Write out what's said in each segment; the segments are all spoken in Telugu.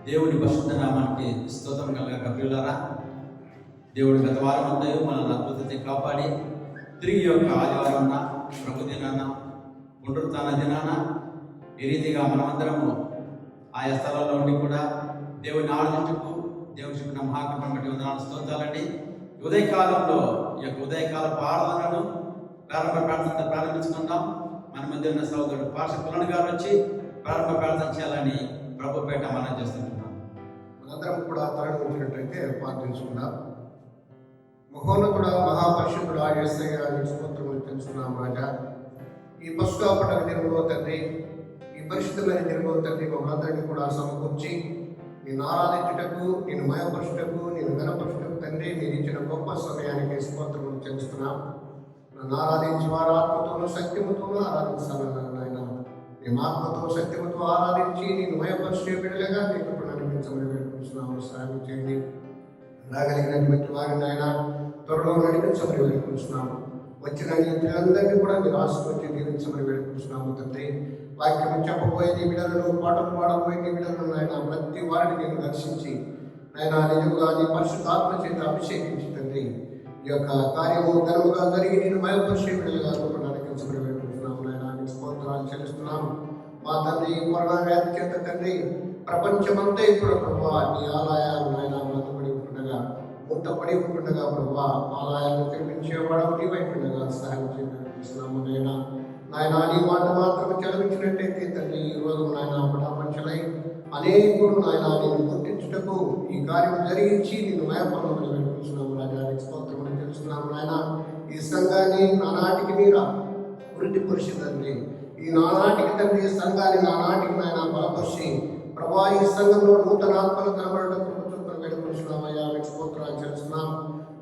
దేవుని పరిశుద్ధ నామానికి స్తోత్రం కలగాక ప్రియులారా. దేవుడు గత వారం అంతా మనల్ని అద్భుతంగా కాపాడి తిరిగి యొక్క ఆదివారం ప్రభు దినాన పునరుత్థాన దినాన ఈ రీతిగా మనమందరము ఆయా స్థలాల్లో ఉండి కూడా దేవుని ఆరాధించుకు దేవుడు చెప్పిన మహాకృపను బట్టి వందనాలు స్తోత్రాలండి. ఉదయకాలంలో ఈ యొక్క ఉదయకాల ఆరాధనను ప్రారంభ ప్రారంభించుకుందాం. మన మధ్య ఉన్న సహోదరుడు పాష పులన్ గారు వచ్చి ప్రారంభ ప్రార్థన చేయాలని ప్రభుపేట మనం చేస్తుంటున్నాం. మనందరం కూడా తరలి వచ్చినట్టయితే ప్రార్థించుకున్నాం. మహోన్నతుడ మహాపరిషుద్ధుడు యేసయ్య స్తోత్రములు తెలుసుకున్నాం రాజా. ఈ పసుగా పండుగ దినంలో తండ్రి, ఈ పరిశుద్ధమైన దినంలో తండ్రి మమ్మల్ందరినీ కూడా సమకూర్చి నేను ఆరాధించుటకు, నేను మయపరుచుటకు, నేను గణపరుచుటకు తండ్రి మీరు ఇచ్చిన గొప్ప సమయానికి స్తోత్రములు తెలుస్తున్నాం. నన్ను ఆరాధించి వారు ఆత్మతోనూ శక్తిమతోనూ ఆరాధించాలన్నాను నాయన. మేము ఆత్మతో శక్తిమతో ఆరాధించి నేను మయపరిచే బిడ్డలుగా నీకు నడిపించమని వేడుకుంటున్నాము. సాయం చేయండి. రాగలిగినటువంటి వారిని ఆయన త్వరలో నడిపించమని వేడుకుంటున్నాము. వచ్చిన నీ పిల్లలందరినీ కూడా మీరు ఆశీర్వదించి దీవించమని వేడుకుంటున్నాము తండ్రి. వాక్యం చెప్పబోయే నీ బిడ్డలను, పాటలు పాడబోయే నీ బిడ్డలను ఆయన ప్రతి వారిని నేను దర్శించి ఆయన నిజంగా నీ పరిశుద్ధాత్మ చేత అభిషేకించి తండ్రి ఈ యొక్క కార్యము ఘనముగా జరిగి నేను మయపరిచే బిడ్డలుగా నడిపించమని వేడుకుంటున్నాము. నాయన నీకు స్తోత్రాలు చెల్లిస్తున్నాము. మా తండ్రి కరోనా వ్యాధి చేత తండ్రి ప్రపంచమంతా ఇప్పుడు ప్రభావ నీ ఆలయాలు నాయన మతపడి ఉంటుండగా, ముట్టపడి ఉంటుండగా ప్రభావ ఆలయాలను తెప్పించేవాడు నీవైతుండగా సహాయం చేస్తున్నాము. నాయన నీ మాట మాత్రం చదివించినట్టయితే తండ్రి ఈ రోజు నాయన పటాపంచలై అనేకులు నాయన నేను గుర్తించుటకు ఈ కార్యం జరిగించి నిన్ను మయపడమని వేడుకుంటున్నాము. రాజానికి స్తోత్రమని తెలుస్తున్నాము. నాయన ఈ సంఘాన్ని నానాటికి మీరు వృద్ధి పరిచి తండ్రి, ఈ నానాటికి తండ్రి సంఘాన్ని నానాటికి నాయన బలపరిచి ప్రభా ఈ సంఘంలో నూతన ఆత్మలు కనబడటం వేడుకుంటున్నామయ్యా. మీకు స్తోత్రాలు చేస్తున్నాం.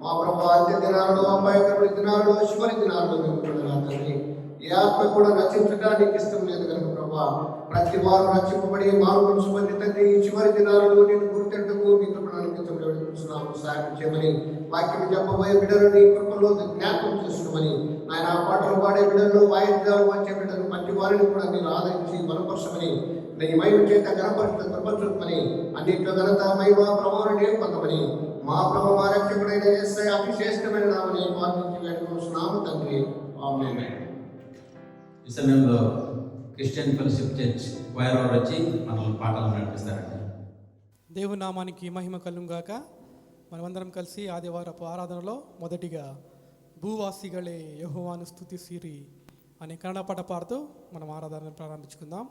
మా ప్రభా అంత్య దినాలలో, అపాయకరుడి దినాలలో, చివరి దినాలలో మేము తండ్రి ఏ ఆత్మ కూడా రచించడానికి ఇష్టం లేదు కనుక ప్రభా ప్రతి వారు రక్షింపబడి మారుపరచబడి తండ్రి ఈ చివరి దినాలలో నేను గుర్తెట్టుకు మీ కృపణానికి వేడుకుంటున్నాము. సాయం చేయమని వాక్యం చెప్పబోయే బిడ్డలు నీ కృపలో జ్ఞాపకం చేసుకోమని ఆయన పాటలు పాడే బిడ్డలు, వాయిద్యాలు వచ్చే బిడ్డలు ప్రతి వారిని కూడా మీరు ఆదరించి బలపరచమని నీ మహిమ చేత గణపరచమని అన్నింటిలో ఘనత మహిమ ప్రభావాన్ని పొందమని మా ప్రభు మా రక్షకుడైన యేసయ్య అభిషేకమైన నామని ప్రార్థించి వేడుకుంటున్నాము తండ్రి. ఆమేన్. ఈ సమయంలో క్రిస్టియన్ ఫెలోషిప్ చర్చ్ వైర్ వారు వచ్చి మనల్ని పాటలు నడిపిస్తారండి. దేవుని నామానికి మహిమ కలుగుగాక. మనమందరం కలిసి ఆదివారపు ఆరాధనలో మొదటిగా భూవాసిగళే యెహోవాను స్తుతిసిరి అనే కన్నడ పాట పాడుతూ మనం ఆరాధనను ప్రారంభించుకుందాం.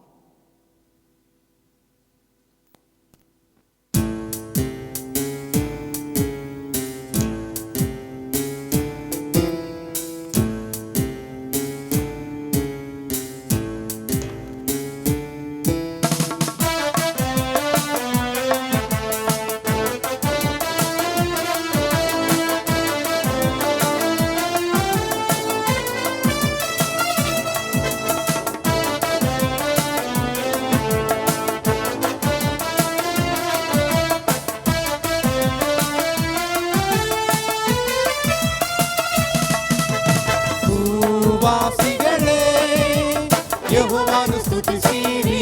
ಯೆಹೋವನು ಸ್ತುತಿಸಿರಿ,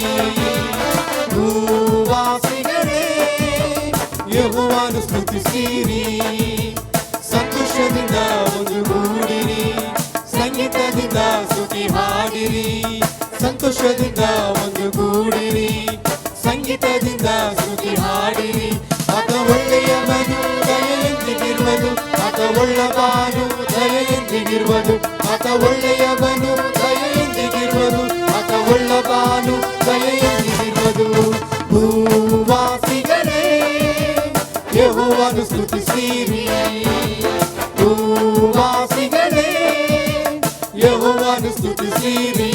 ಭೂವಾಸಿಗಳೇ ಯೆಹೋವನು ಸ್ತುತಿಸಿರಿ. ಸಂತೋಷದಿಂದ ಒಂದುಗೂಡಿರಿ, ಸಂಗೀತದಿಂದ ಸ್ತುತಿ ಹಾಡಿರಿ. ಸಂತೋಷದಿಂದ ಒಂದುಗೂಡಿರಿ, ಸಂಗೀತದಿಂದ ಸ್ತುತಿ ಹಾಡಿರಿ. ಆತ ಒಳ್ಳೆಯವನು, ದಯೆಯೆಂದಿಗಿರುವುದು, ಆತ ಒಳ್ಳೆಯವನು, ದಯೆಯೆಂದಿಗಿರುವುದು, ಆತ ಒಳ್ಳೆಯವನು, ದಯೆಯೆಂದಿಗಿರುವುದು, ಆತ ಒಳ್ಳೆಯವನು, ದಯೆಯೆಂದಿಗಿರುವುದು. ಭೂವಾಸಿಗಳೇ ಯೆಹೋವನು ಸ್ತುತಿಸಿರಿ, ಭೂವಾಸಿಗಳೇ ಯೆಹೋವನು ಸ್ತುತಿಸಿರಿ.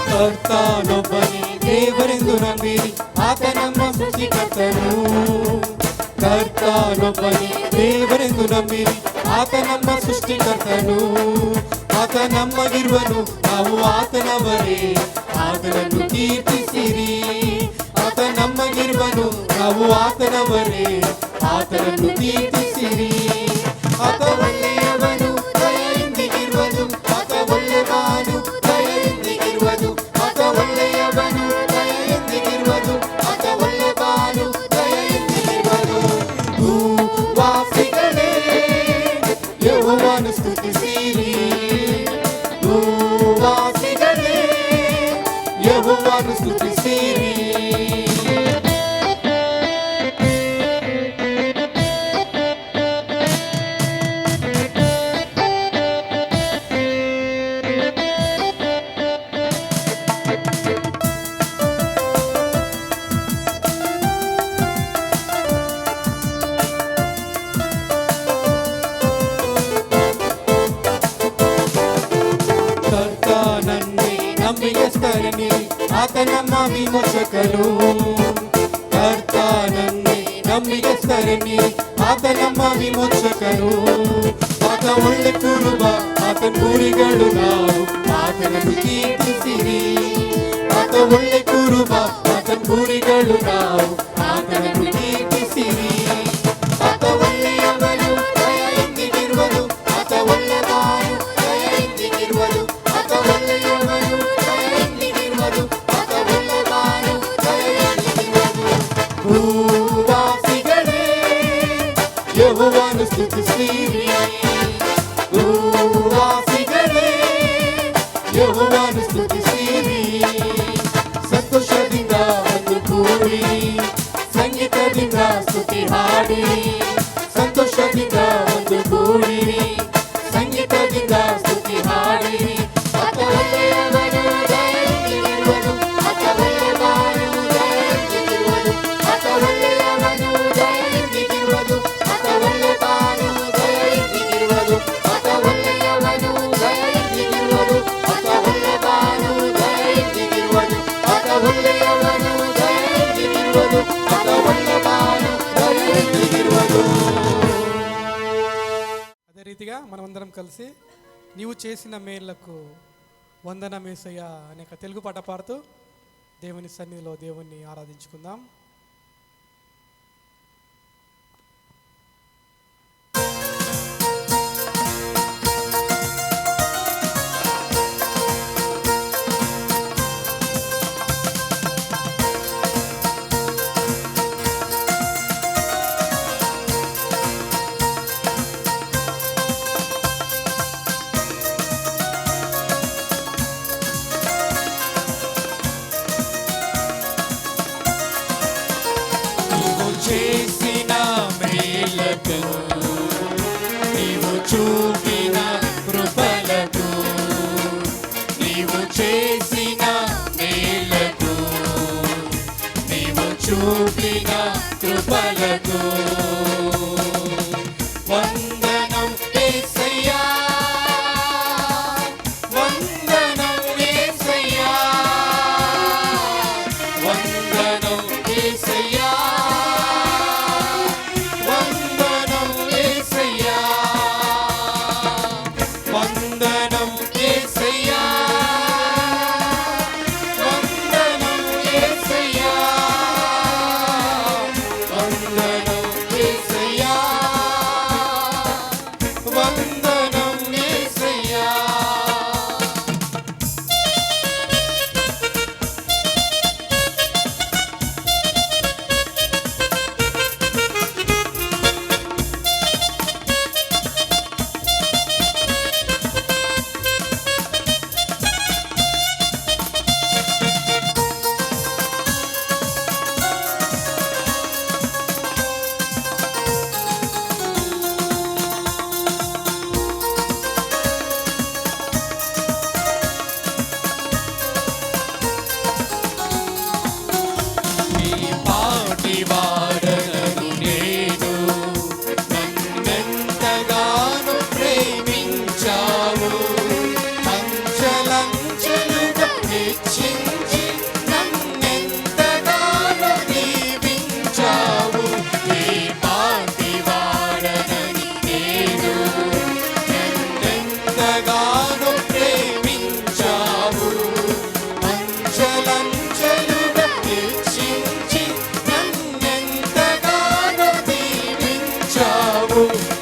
ಕರ್ತನೊಬ್ಬನೇ ದೇವರೆಂದು ನಂಬಿರಿ, ಆತ ನಮ್ಮ ಸೃಷ್ಟಿಕರ್ತನು. ಕರ್ತನೊಬ್ಬನೇ ದೇವರೆಂದು ನಂಬಿರಿ, ಆತ ನಮ್ಮ ಸೃಷ್ಟಿಕರ್ತನು, ಆತ ನಮ್ಮಗಿರುವನು, ನಾವು ಆತನವರೇ, ಆತನನ್ನು ಕೀರ್ತಿಸಿರಿ. ಆತ ನಮ್ಮಗಿರುವನು, ನಾವು ಆತನವರೇ, ಆತನನ್ನು ಕೀರ್ತಿಸಿರಿ. ಆತ ಒಳ್ಳೆಯವನು, ದಯೆಯಿಂದಿಗಿರುವನು, ಆತ ಒಳ್ಳೆಯವನು, ದಯೆಯಿಂದಿಗಿರುವನು, ಆತ ಒಳ್ಳೆಯವನು, ದಯೆಯಿಂದಿಗಿರುವನು, ಆತ ಒಳ್ಳೆಯವನು, ದಯೆಯಿಂದಿಗಿರುವನು. ಭೂವಾಸಿಗಳೇ ಯೆಹೋವನು ಸ್ತುತಿಸಿರಿ, ಭೂವಾಸಿಗಳೇ ಯೆಹೋವನು ಸ್ತುತಿಸಿರಿ. ಕರ್ತನನ್ನೇ ನಂಬಿಗಸ್ತರನಿ, ಆತ ನಮ್ಮ ವಿಮೋಚಕನು. ಕರ್ತನನ್ನೇ ನಂಬಿಗಸ್ತರನಿ, ಆತ ನಮ್ಮ ವಿಮೋಚಕನು. ಆತ ಒಳ್ಳೆ ಕುರುಬ, ಆತನ ಕುರಿಗಳು ನಾವು, ಆತನನ್ನು ಕೀರ್ತಿಸಿರಿ. ಆತ ಒಳ್ಳೆ ಕುರುಬ, ಆತನ ಕುರಿಗಳು ನಾವು, ಆತನನ್ನು ಕೀರ್ತಿಸಿರಿ. ಆತ ಒಳ್ಳೆಯವನು, ದಯೆಯಿಂದಿಗಿರುವನು, ಆತ ಒಳ್ಳೆಯವನು, ದಯೆಯಿಂದಿಗಿರುವನು, ಆತ ಒಳ್ಳೆಯವನು, ದಯೆಯಿಂದಿಗಿರುವನು, ಆತ ಒಳ್ಳೆಯವನು, ದಯೆಯಿಂದಿಗಿರುವನು. ಭೂವಾಸಿಗಳೇ ಯೆಹೋವನು ಸ್ತುತಿಸಿರಿ, ಭೂವಾಸಿಗಳೇ ಯೆಹೋವನು ಸ್ತುತಿಸಿರಿ. ಸಂತೋಷದಿಂದ ಒಂದು ಕೂಡಿ ಸಂಗೀತದಿಂದ ಸ್ತುತಿ ಹಾಡಿರಿ. ಸಂತೋಷದಿಂದ ಒಂದು ಕೂಡಿರಿ ಸಂಗೀತದಿಂದ ಸ್ತುತಿ ಹಾಡಿರಿ. ಆತ ಒಳ್ಳೆಯವನು, ದಯೆಯಿಂದಿಗಿರುವನು, ಆತ ಒಳ್ಳೆಯವನು, ದಯೆಯಿಂದಿಗಿರುವನು, ಆತ ಒಳ್ಳೆಯವನು, ದಯೆಯಿಂದಿಗಿರುವನು, ಆತ ಒಳ್ಳೆಯವನು, ದಯೆಯಿಂದಿಗಿರುವನು, ಆತ ಒಳ್ಳೆಯವನು, ದಯೆಯಿಂದಿಗಿರುವನು, ಆತ ಒಳ್ಳೆಯವನು, ದಯೆಯಿಂದಿಗಿರುವನು, ಆತ ಒಳ್ಳೆಯವನು, ದಯೆಯಿಂದಿಗಿರುವನು, ಆತ ಒಳ್ಳೆಯವನು, ದಯೆಯಿಂದಿಗಿರುವನು. అదే రీతిగా మనమందరం కలిసి నీవు చేసిన మేళ్లకు వందనమేసయ్య అనే ఒక తెలుగు పాట పాడుతూ దేవుని సన్నిధిలో దేవుణ్ణి ఆరాధించుకుందాం.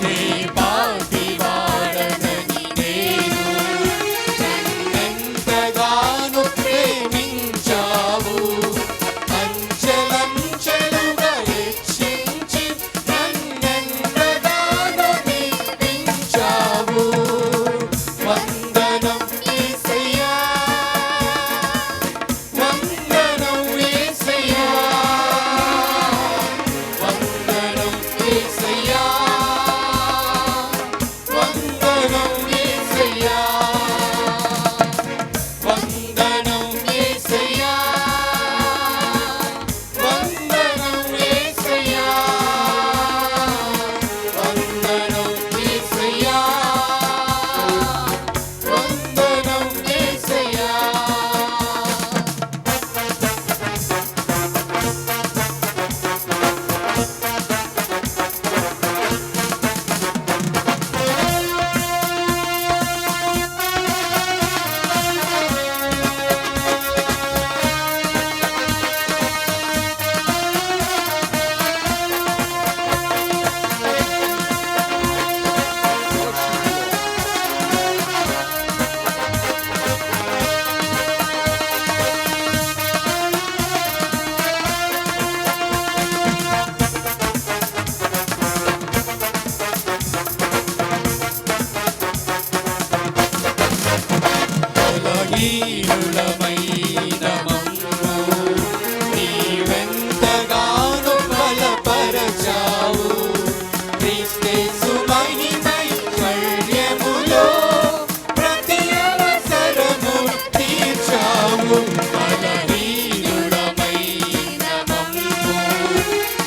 నీ పాటి వాడనని నేను నన్నెంతగానో ప్రేమించావు అంచెలంచెలుగా హెచ్చించి నన్నెంతగానో దీవించావు వందనం యేసయ్యా వందనం యేసయ్యా వందనం యేసయ్యా వందనం యేసయ్యా వందనం యేసయ్యా వందనం యేసయ్యా వందనం యేసయ్యా వందనం యేసయ్యా బలహీనులమైన మమ్ము నీవెంతగానో బలపరచావు క్రీస్తు మహిమైశ్వర్యములో ప్రతి అవసరము తీర్చావు బలహీనులమైన మమ్ము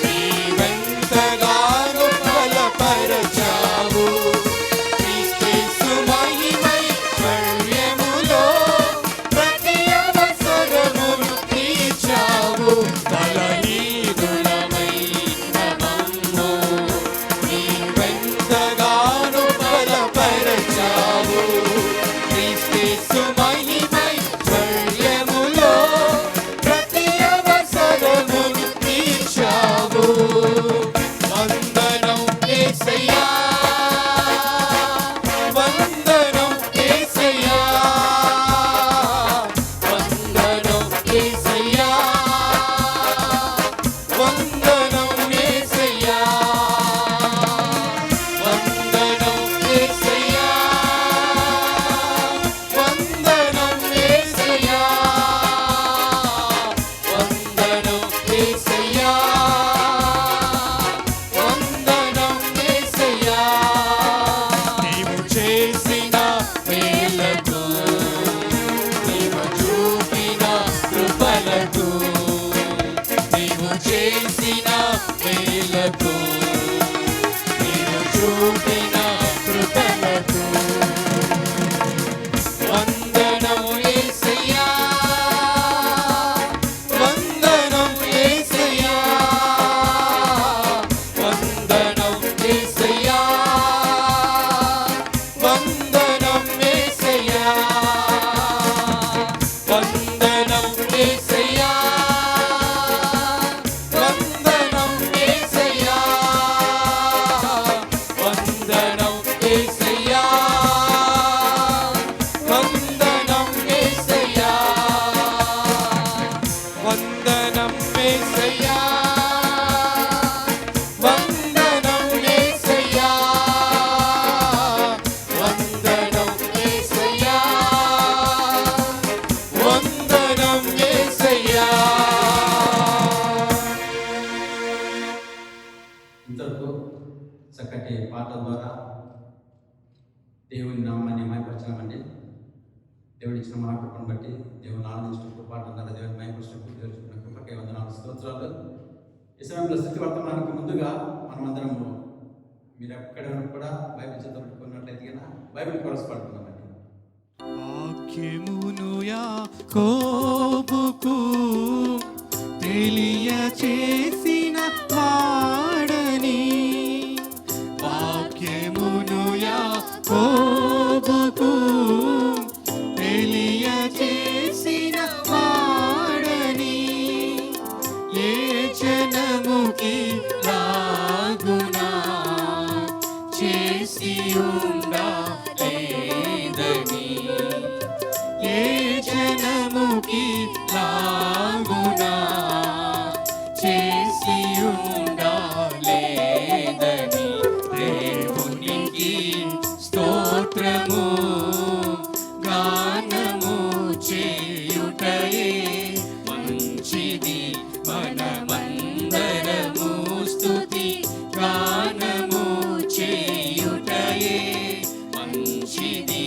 నీవెంతగానో బలపరచావు క్రీస్తు మహిమైశ్వర్యములో ప్రతి అవసరము తీర్చావు బలహీనులమైన మమ్ము నీవెంతగానో బలపరచావు క్రీస్తు మహిమైశ్వర్యములో ప్రతి అవసరము తీర్చావు వందనం యేసయ్యా వందనం యేసయ్యా వందనం యేసయ్యా వందనం యేసయ్యా వందనం యేసయ్యా వందనం యేసయ్యా వందనం యేసయ్యా వందనం యేసయ్యా నీవు చేసిన మేలకు నీవు చూపిన కృపలకు నీవు చేసిన మేలకు నీవు చూపిన కృపలకు వందనం యేసయ్యా వందనం యేసయ్యా వందనం యేసయ్యా వందనం యేసయ్యా వందనం యేసయ్యా వందనం యేసయ్యా వందనం యేసయ్యా వందనం యేసయ్యా వందనం యేసయ్యా వందనం యేసయ్యా వందనం యేసయ్యా వందనం యేసయ్యా ఇంతవరకు చక్కటి పాట ద్వారా దేవుని నామాన్ని మహిమపరచామండి. దేవుడు ఇచ్చిన మహాకృపను బట్టి దేవుని ఆనందించిన పాట ద్వారా దేవుని మహిమపరచకు తెలుసుకున్న కృపకే వందనాలు స్తోత్రాలు. ఈ సమయంలో స్థితి వర్తమానానికి ముందుగా మనమందరము మీరు ఎక్కడ కూడా బైబిల్ చదువుకున్నట్లయితే కన్నా బైబిల్ కొరస్ పడుతున్నామండి. వాక్యమును యాకోబుకు తెలియచేసిన వాడని వాక్యమును యాకోబుకు తెలియచేసిన వాడని ఏ జనముకి లాగునా చేసి ఉండాలేదని ఏ జనముకి లాగునా చేసి ఉండాలేదని దేవునికి స్తోత్రము గానము చేయుటయే మంచిది మనమందరము స్తుతి గానము చేయుటయే మంచిది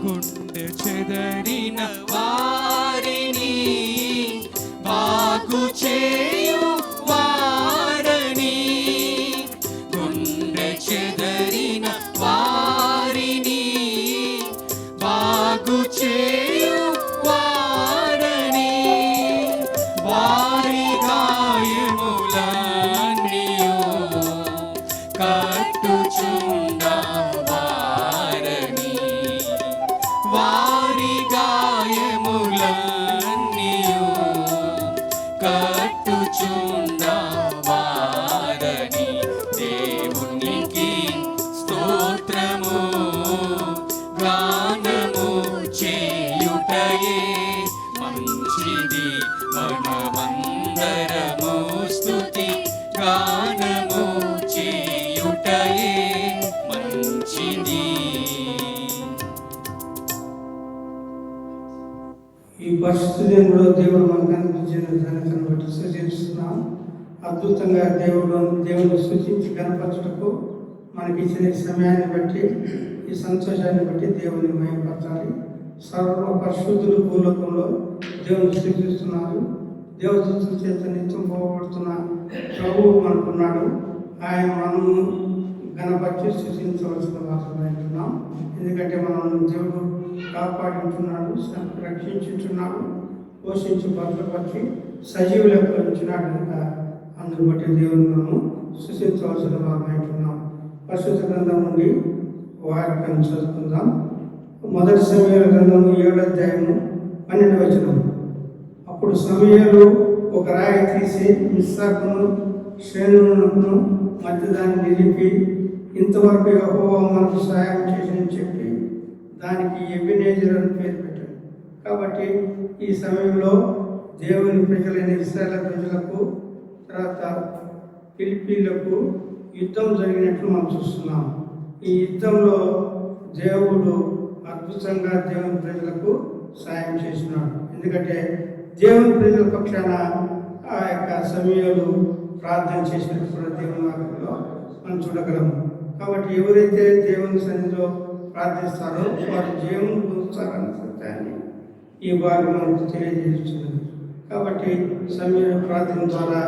గుండె చెదరిన వారిని బాగు చేయు వారని గుండె చెదరిన వారిని బాగు చేయు వారని వారి గాయములన్నీయు కట్టుచున్న వారని వారి గాయములన్నీయు కట్టుచున్న వారని దేవునికి స్తోత్రము గానము చేయుటయే మంచిది మనమందరము స్తుతి గానము చేయుటయే మంచిది. ఈ పరిస్థితుల్లో దేవుడు మనకు అందించిన ధనతను బట్టి సూచిస్తున్నాం. అద్భుతంగా దేవుని సూచించి కనపరచుటకు మనకి ఇచ్చిన ఈ సమయాన్ని బట్టి ఈ సంతోషాన్ని బట్టి దేవుని మహిమపరచాలి. సర్వ పరిశుద్ధులు భూలోకంలో దేవుని సూచిస్తున్నారు. దేవదూతుల చేత నిత్యం పోగొడుతున్న ప్రభువు మనకున్నాడు. ఆయన మనము గణపరిచి సూచించవలసిన వాసన అంటున్నాం. ఎందుకంటే మనం దేవుడు కాపాడుతున్నాడు, రక్షించుతున్నాడు, పోషించి భద్రపరిచి సజీవులకు ఉంచున్నాడు కనుక అందుకు బట్టి దేవుని మనము సూచించవలసిన వాసన అంటున్నాం. పరిశుద్ధ గ్రంథం నుండి వాక్యాన్ని చదువుకుందాం. మొదటి సమూయేలు గ్రంథము 7వ అధ్యాయము 12వ వచనం. అప్పుడు సమూయేలు ఒక రాయి తీసి ఇస్సాకును షేనునకును మధ్య దాన్ని నిలిపి ఇంతవరకు యెహోవా మనకు సహాయం చేసి చెప్పి దానికి ఎబెనెజర్ అని పేరు పెట్టాడు. కాబట్టి ఈ సమయంలో దేవుని ప్రజలైన ఇశ్రాయేలు ప్రజలకు తర్వాత ఫిలిప్పీలకు యుద్ధం జరిగినట్లు మనం చూస్తున్నాం. ఈ యుద్ధంలో దేవుడు అద్భుతంగా దేవుని ప్రజలకు సాయం చేసినాడు. ఎందుకంటే దేవుని ప్రజల పక్షాన ఆ యొక్క సమయంలో ప్రార్థన చేసినట్టు కూడా దేవుని వాక్యంలో మనం చూడగలము. కాబట్టి ఎవరైతే దేవుని సన్నిధిలో ప్రార్థిస్తారో వారు జీవం పొందుతారన్న సత్యాన్ని ఈ భాగం మనకు తెలియజేస్తున్నది. కాబట్టి సమయంలో ప్రార్థన ద్వారా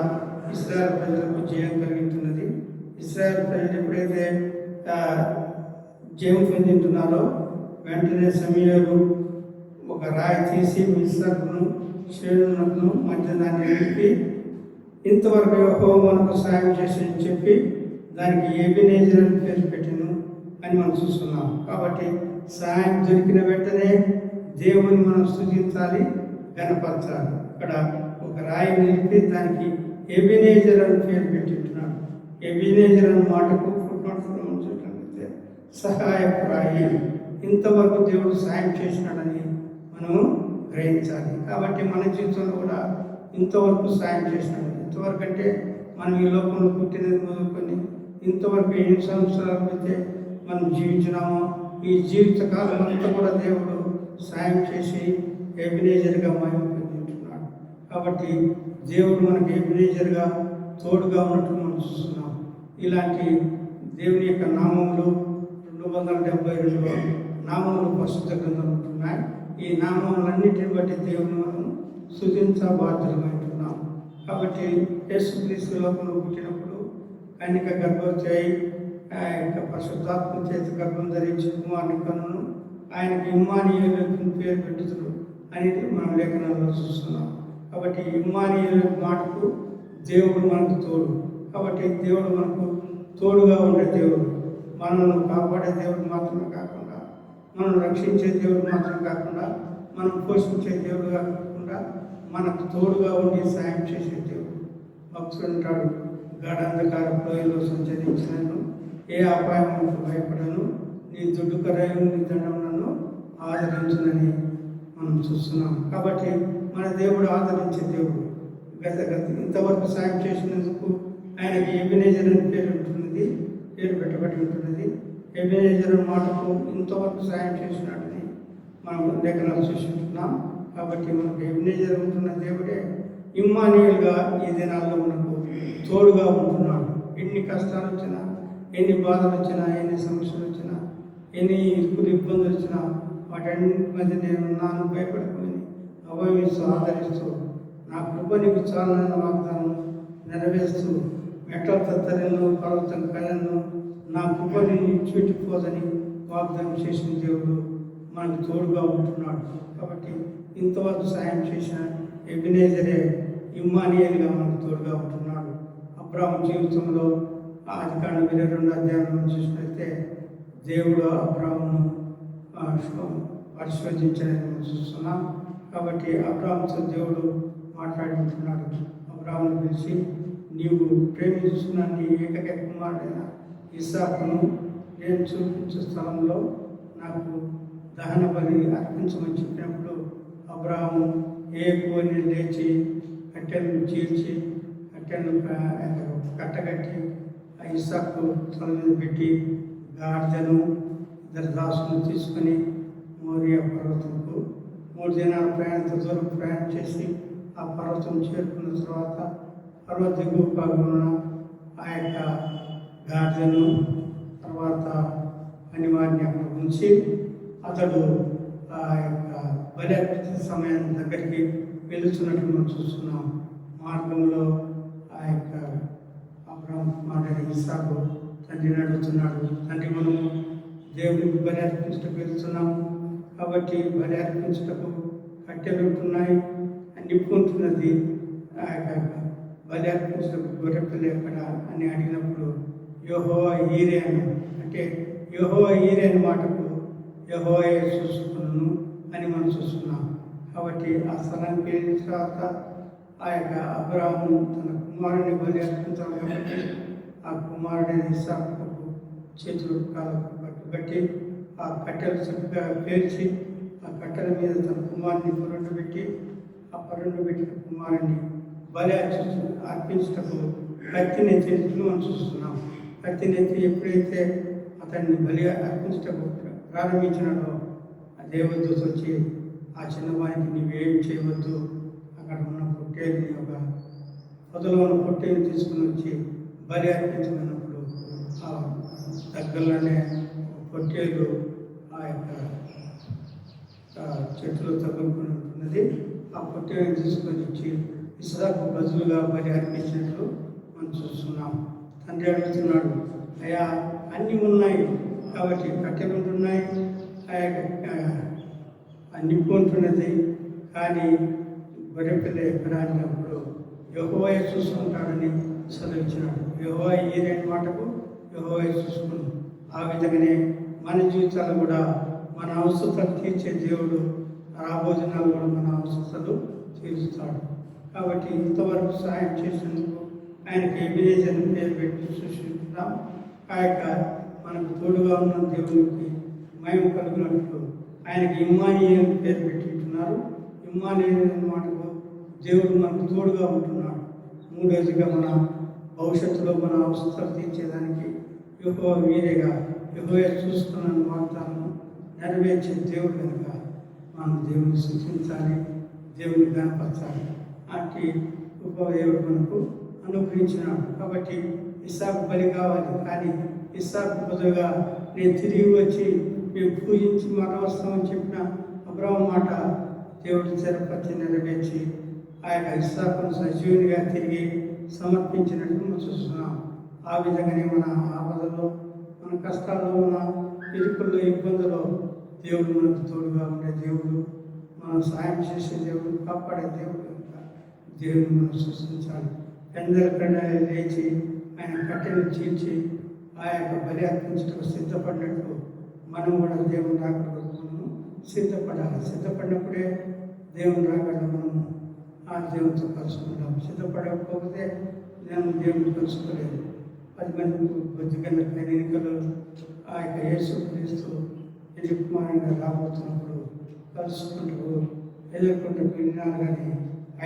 ఇశ్రాయేలు ప్రజలకు జయం కలిగించున్నది. ఇశ్రాయేలు ప్రజలు ఎప్పుడైతే జయం పొందుతున్నారో వెంటనే సమయంలో ఒక రాయి తీసి ఇస్సాకును షేనునకును మధ్య దాన్ని నిలిపి ఇంతవరకు యెహోవా మనకు సాయం చేసి చెప్పి దానికి ఎబెనెజర్ అని పేరు పెట్టిను అని మనం చూస్తున్నాం. కాబట్టి సహాయం దొరికిన వెంటనే దేవుని మనం స్థుతించాలి, గణపరచాలి. ఇక్కడ ఒక రాయి నిలిపి దానికి ఎబెనెజర్ అని పేరు పెట్టింటున్నాడు. ఎబెనెజర్ అనే మాటకు ఫుట్నోట్స్లో చూసినట్లయితే సహాయపురాయి, ఇంతవరకు దేవుడు సాయం చేసినాడని మనము గ్రహించాలి. కాబట్టి మన జీవితంలో కూడా ఇంతవరకు సాయం చేసినాడు. ఇంతవరకు అంటే మనం ఈ లోకంలో పుట్టినది మొదలుకొని ఇంతవరకు ఎన్ని సంవత్సరాలు అయితే మనం జీవించినామో ఈ జీవితకాలం అంతా కూడా దేవుడు సాయం చేసి ఎబెనెజర్గా మహిమ పొందుతున్నాడు. కాబట్టి దేవుడు మనకి ఎబెనెజర్గా తోడుగా ఉన్నట్టు మనం చూస్తున్నాం. ఇలాంటి దేవుని యొక్క నామములు 272 నామములు పరిశుద్ధ గ్రంథంలో ఉంటున్నాయి. ఈ నామములన్నిటిని బట్టి దేవుని మనం స్తుతించబాధ్యులమైంటున్నాం. కాబట్టి యేసుక్రీస్తు లోకంలో పుట్టినప్పుడు కన్యక గర్భవతి అయి ఆ యొక్క పరిశుద్ధాత్మ చేత గర్భం ధరించి కుమారుని కన్నును ఆయనకి ఇమ్మానుయేలు పేరు పెట్టుతుడు అనేది మనం లేఖనాల్లో చూస్తున్నాం. కాబట్టి ఇమ్మానుయేలు మాటకు దేవుడు మనకు తోడు. కాబట్టి దేవుడు మనకు తోడుగా ఉండే దేవుడు, మనల్ని కాపాడే దేవుడు మాత్రమే కాకుండా, మనం రక్షించే దేవుడు మాత్రమే కాకుండా, మనం పోషించే దేవుడుగా కాకుండా మనకు తోడుగా ఉండి సాయం చేసే దేవుడు. భక్తుడు అంటాడు, గాఢంధకార లోయలో సంచరించినను ఏ అపాయములకు భయపడను, నీ దుడ్డు కరయు నీ దండం నన్ను ఆదరించునని మనం చూస్తున్నాం. కాబట్టి మన దేవుడు ఆదరించే దేవుడు. ఇంతవరకు సాయం చేసినందుకు ఆయనకి ఎబినేజర్ అని పేరు పెట్టబడి ఉంటున్నది. ఎబినేజర్ మాటకు ఇంతవరకు సాయం చేసినట్టుని మనం లేఖనాలు చూసుకుంటున్నాం. కాబట్టి మనకు ఎబినేజర్ ఉంటున్న దేవుడే ఇమ్మానుయేలుగా ఈ దినాల్లో మనకు తోడుగా ఉంటున్నాడు. ఎన్ని కష్టాలు వచ్చినా, ఎన్ని బాధలు వచ్చినా, ఎన్ని సమస్యలు వచ్చినా, ఎన్ని ఇబ్బందులు వచ్చినా వాటన్నిటి మధ్య నేను ఉన్నాను భయపడుకుని అభయమిస్తూ ఆదరిస్తూ నా కృప నీకు చాలన్న వాగ్దానం నెరవేరుస్తూ మెట్ల తత్తరిను పర్వతం కళ్ళను నా కృపని చూచిపోదని వాగ్దానం చేసిన దేవుడు మనకు తోడుగా ఉంటున్నాడు. కాబట్టి ఇంతవరకు సాయం చేసిన ఎబినేజరే ఇమ్మానుయేలుగా మనకు తోడుగా ఉంటున్నాడు. అబ్రాహాము జీవితంలో ఆదికాండం 22వ అధ్యాయంలో చూసినట్లయితే దేవుడు అబ్రాహామును పరిశోధించాలని మనం చూస్తున్నాం. కాబట్టి అబ్రాహాముతో దేవుడు మాట్లాడుకుంటున్నాడు. అబ్రాహామును పిలిచి, నీవు ప్రేమిస్తున్న నీ ఏకైక కుమారుడైన ఇస్సాకును నేను చూపించే స్థలంలో నాకు దహన బలి అర్పించమని చెప్పినప్పుడు అబ్రాహాము ఏకువని లేచి కట్టెలను చీల్చి కట్టెలను కట్టగట్టి ఆ ఇస్సాకు తల మీద పెట్టి గాడిదను 2 దాసులను తీసుకొని మోరియా పర్వతంకు 3 దినాల దూరం ప్రయాణం చేసి ఆ పర్వతం చేరుకున్న తర్వాత పర్వత దిగువ భాగంలో ఆ యొక్క గాడిదను తర్వాత అనివార్ని అక్కడ ఉంచి అతడు ఆ యొక్క బలి అర్పించే సమయం దగ్గరికి వెళుతున్నట్టు మనం చూస్తున్నాం. మార్గంలో ఆ యొక్క అబ్రాహాము కుమారుడైన ఇస్సాకు తండ్రిని అడుగుతున్నాడు, తండ్రి మనము దేవునికి బలి అర్పించటకు వెళ్తున్నాము కాబట్టి బలి అర్పించటకు కట్టెలు ఉంటున్నాయి, నిప్పు ఉంటున్నది, ఆ యొక్క బలి అర్పించటకు గొర్రెపిల్ల ఎక్కడ అని అడిగినప్పుడు యెహోవా ఈరే అంటే యెహోవా ఈరే అనే మాటకు యెహోవాయే చూసుకున్నాను అని మనం చూస్తున్నాం. కాబట్టి ఆ స్థలానికి వెళ్ళిన తర్వాత ఆ యొక్క అబ్రాహాము తన కుమారుని బలి అర్పించాలి కాబట్టి ఆ కుమారుడైన ఇస్సాకు చేతులు కాళ్ళకు కట్టుబట్టి ఆ కట్టెలు చక్కగా పేర్చి ఆ కట్టెల మీద తన కుమారుని పొరండు పెట్టి ఆ పొరండు పెట్టిన కుమారుని బలి అర్పించటకు కత్తినెత్తి మనం చూస్తున్నాం. కత్తినెత్తి ఎప్పుడైతే అతన్ని బలి అర్పించటకు ప్రారంభించినాడో ఆ దేవదూత వచ్చి ఆ చిన్నవానికి నీవేం చేయవద్దు, అక్కడ ఉన్న పొట్టేలు ఒక పొదలో ఉన్న పొట్టేలు తీసుకుని వచ్చి బలి అర్పించమన్నప్పుడు ఆ దగ్గరలోనే పొట్టేలు ఆ యొక్క చెట్టులో తగులుకొని ఉంటున్నది. ఆ పొట్టేలు తీసుకొని వచ్చి ఇస్సాకు బదులుగా బలి అర్పించినట్లు మనం చూస్తున్నాం. తండ్రి అడుగుతున్నాడు, అయ్యా అన్నీ ఉన్నాయి కాబట్టి కట్టెలు ఉంటున్నాయి, ఆ యొక్క నిప్పు ఉంటున్నది, కానీ గొర్రెపిల్ల ఎక్కడ అన్నప్పుడు యెహోవాయే చూసుకుంటాడని సెలవిచ్చినాడు. యెహోవా ఈ 2 మాటకు యెహోవాయే చూసుకున్నాడు. ఆ విధంగానే మన జీవితాలు కూడా మన అవసరాలు తీర్చే దేవుడు రాబోదినాలు కూడా మన అవసరాలు తీరుస్తాడు. కాబట్టి ఇంతవరకు సహాయం చేసినందుకు ఆయనకి ఎబినేజర్ అని పేరు పెట్టి సృష్టిస్తున్నాం. ఆ యొక్క మనకు తోడుగా ఉన్న దేవునికి మహిమ కలిగినట్లు ఆయనకి ఇమ్మానుయేలు అని పేరు పెట్టుకుంటున్నారు. ఇమ్మానుయేలు అనే మాటకు దేవుడు మనకు తోడుగా ఉంటున్నాడు. 3వదిగా మన భవిష్యత్తులో మన అవసరాలు తీర్చేదానికి యెహోవా వీరేగా యెహోవా చూసుకున్న వాగ్దానం నెరవేర్చే దేవుడు కనుక మనం దేవుని సృష్టించాలి, దేవుని కనపరచాలి. అట్టి దేవుడు మనకు అనుగ్రహించినాడు. కాబట్టి ఇస్సాకు బలి కావాలి, కానీ ఇస్సాకు బదులుగా నేను తిరిగి వచ్చి మేము పూజించి మాట వస్తామని చెప్పిన అబ్రాహాము మాట దేవుడు చెరపచ్చి నెరవేర్చి ఆ యొక్క ఇస్సాకును సజీవునిగా తిరిగి సమర్పించినట్టు మనం చూస్తున్నాం. ఆ విధంగానే మన ఆపదలో, మన కష్టాల్లో, మన ఇరుకుల్లో, ఇబ్బందుల్లో దేవుడు మనకు తోడుగా ఉండే దేవుడు, మనం సాయం చేసే దేవుడు, కాపాడే దేవుడు కనుక దేవుడిని మనం సృష్టించాలి. ఎందరికైనా లేచి ఆయన కట్టెలు చీల్చి ఆ యొక్క బలి అర్పించటకు సిద్ధపడినట్టు మనం కూడా దేవుని రాకడ మనము సిద్ధపడాలి. సిద్ధపడినప్పుడే దేవుని రాకడ మనము ఆ దేవునితో కలుసుకుంటాం. సిద్ధపడకపోతే నేను దేవుని కలుసుకోలేదు. 10 మంది బుద్ధిగల ఎన్నికలు ఆ యొక్క యేసు క్రీస్తు ఇది కుమారునిగా రాబోతున్నప్పుడు కలుసుకుంటూ ఎదుర్కొంటూ విన్నాను. కానీ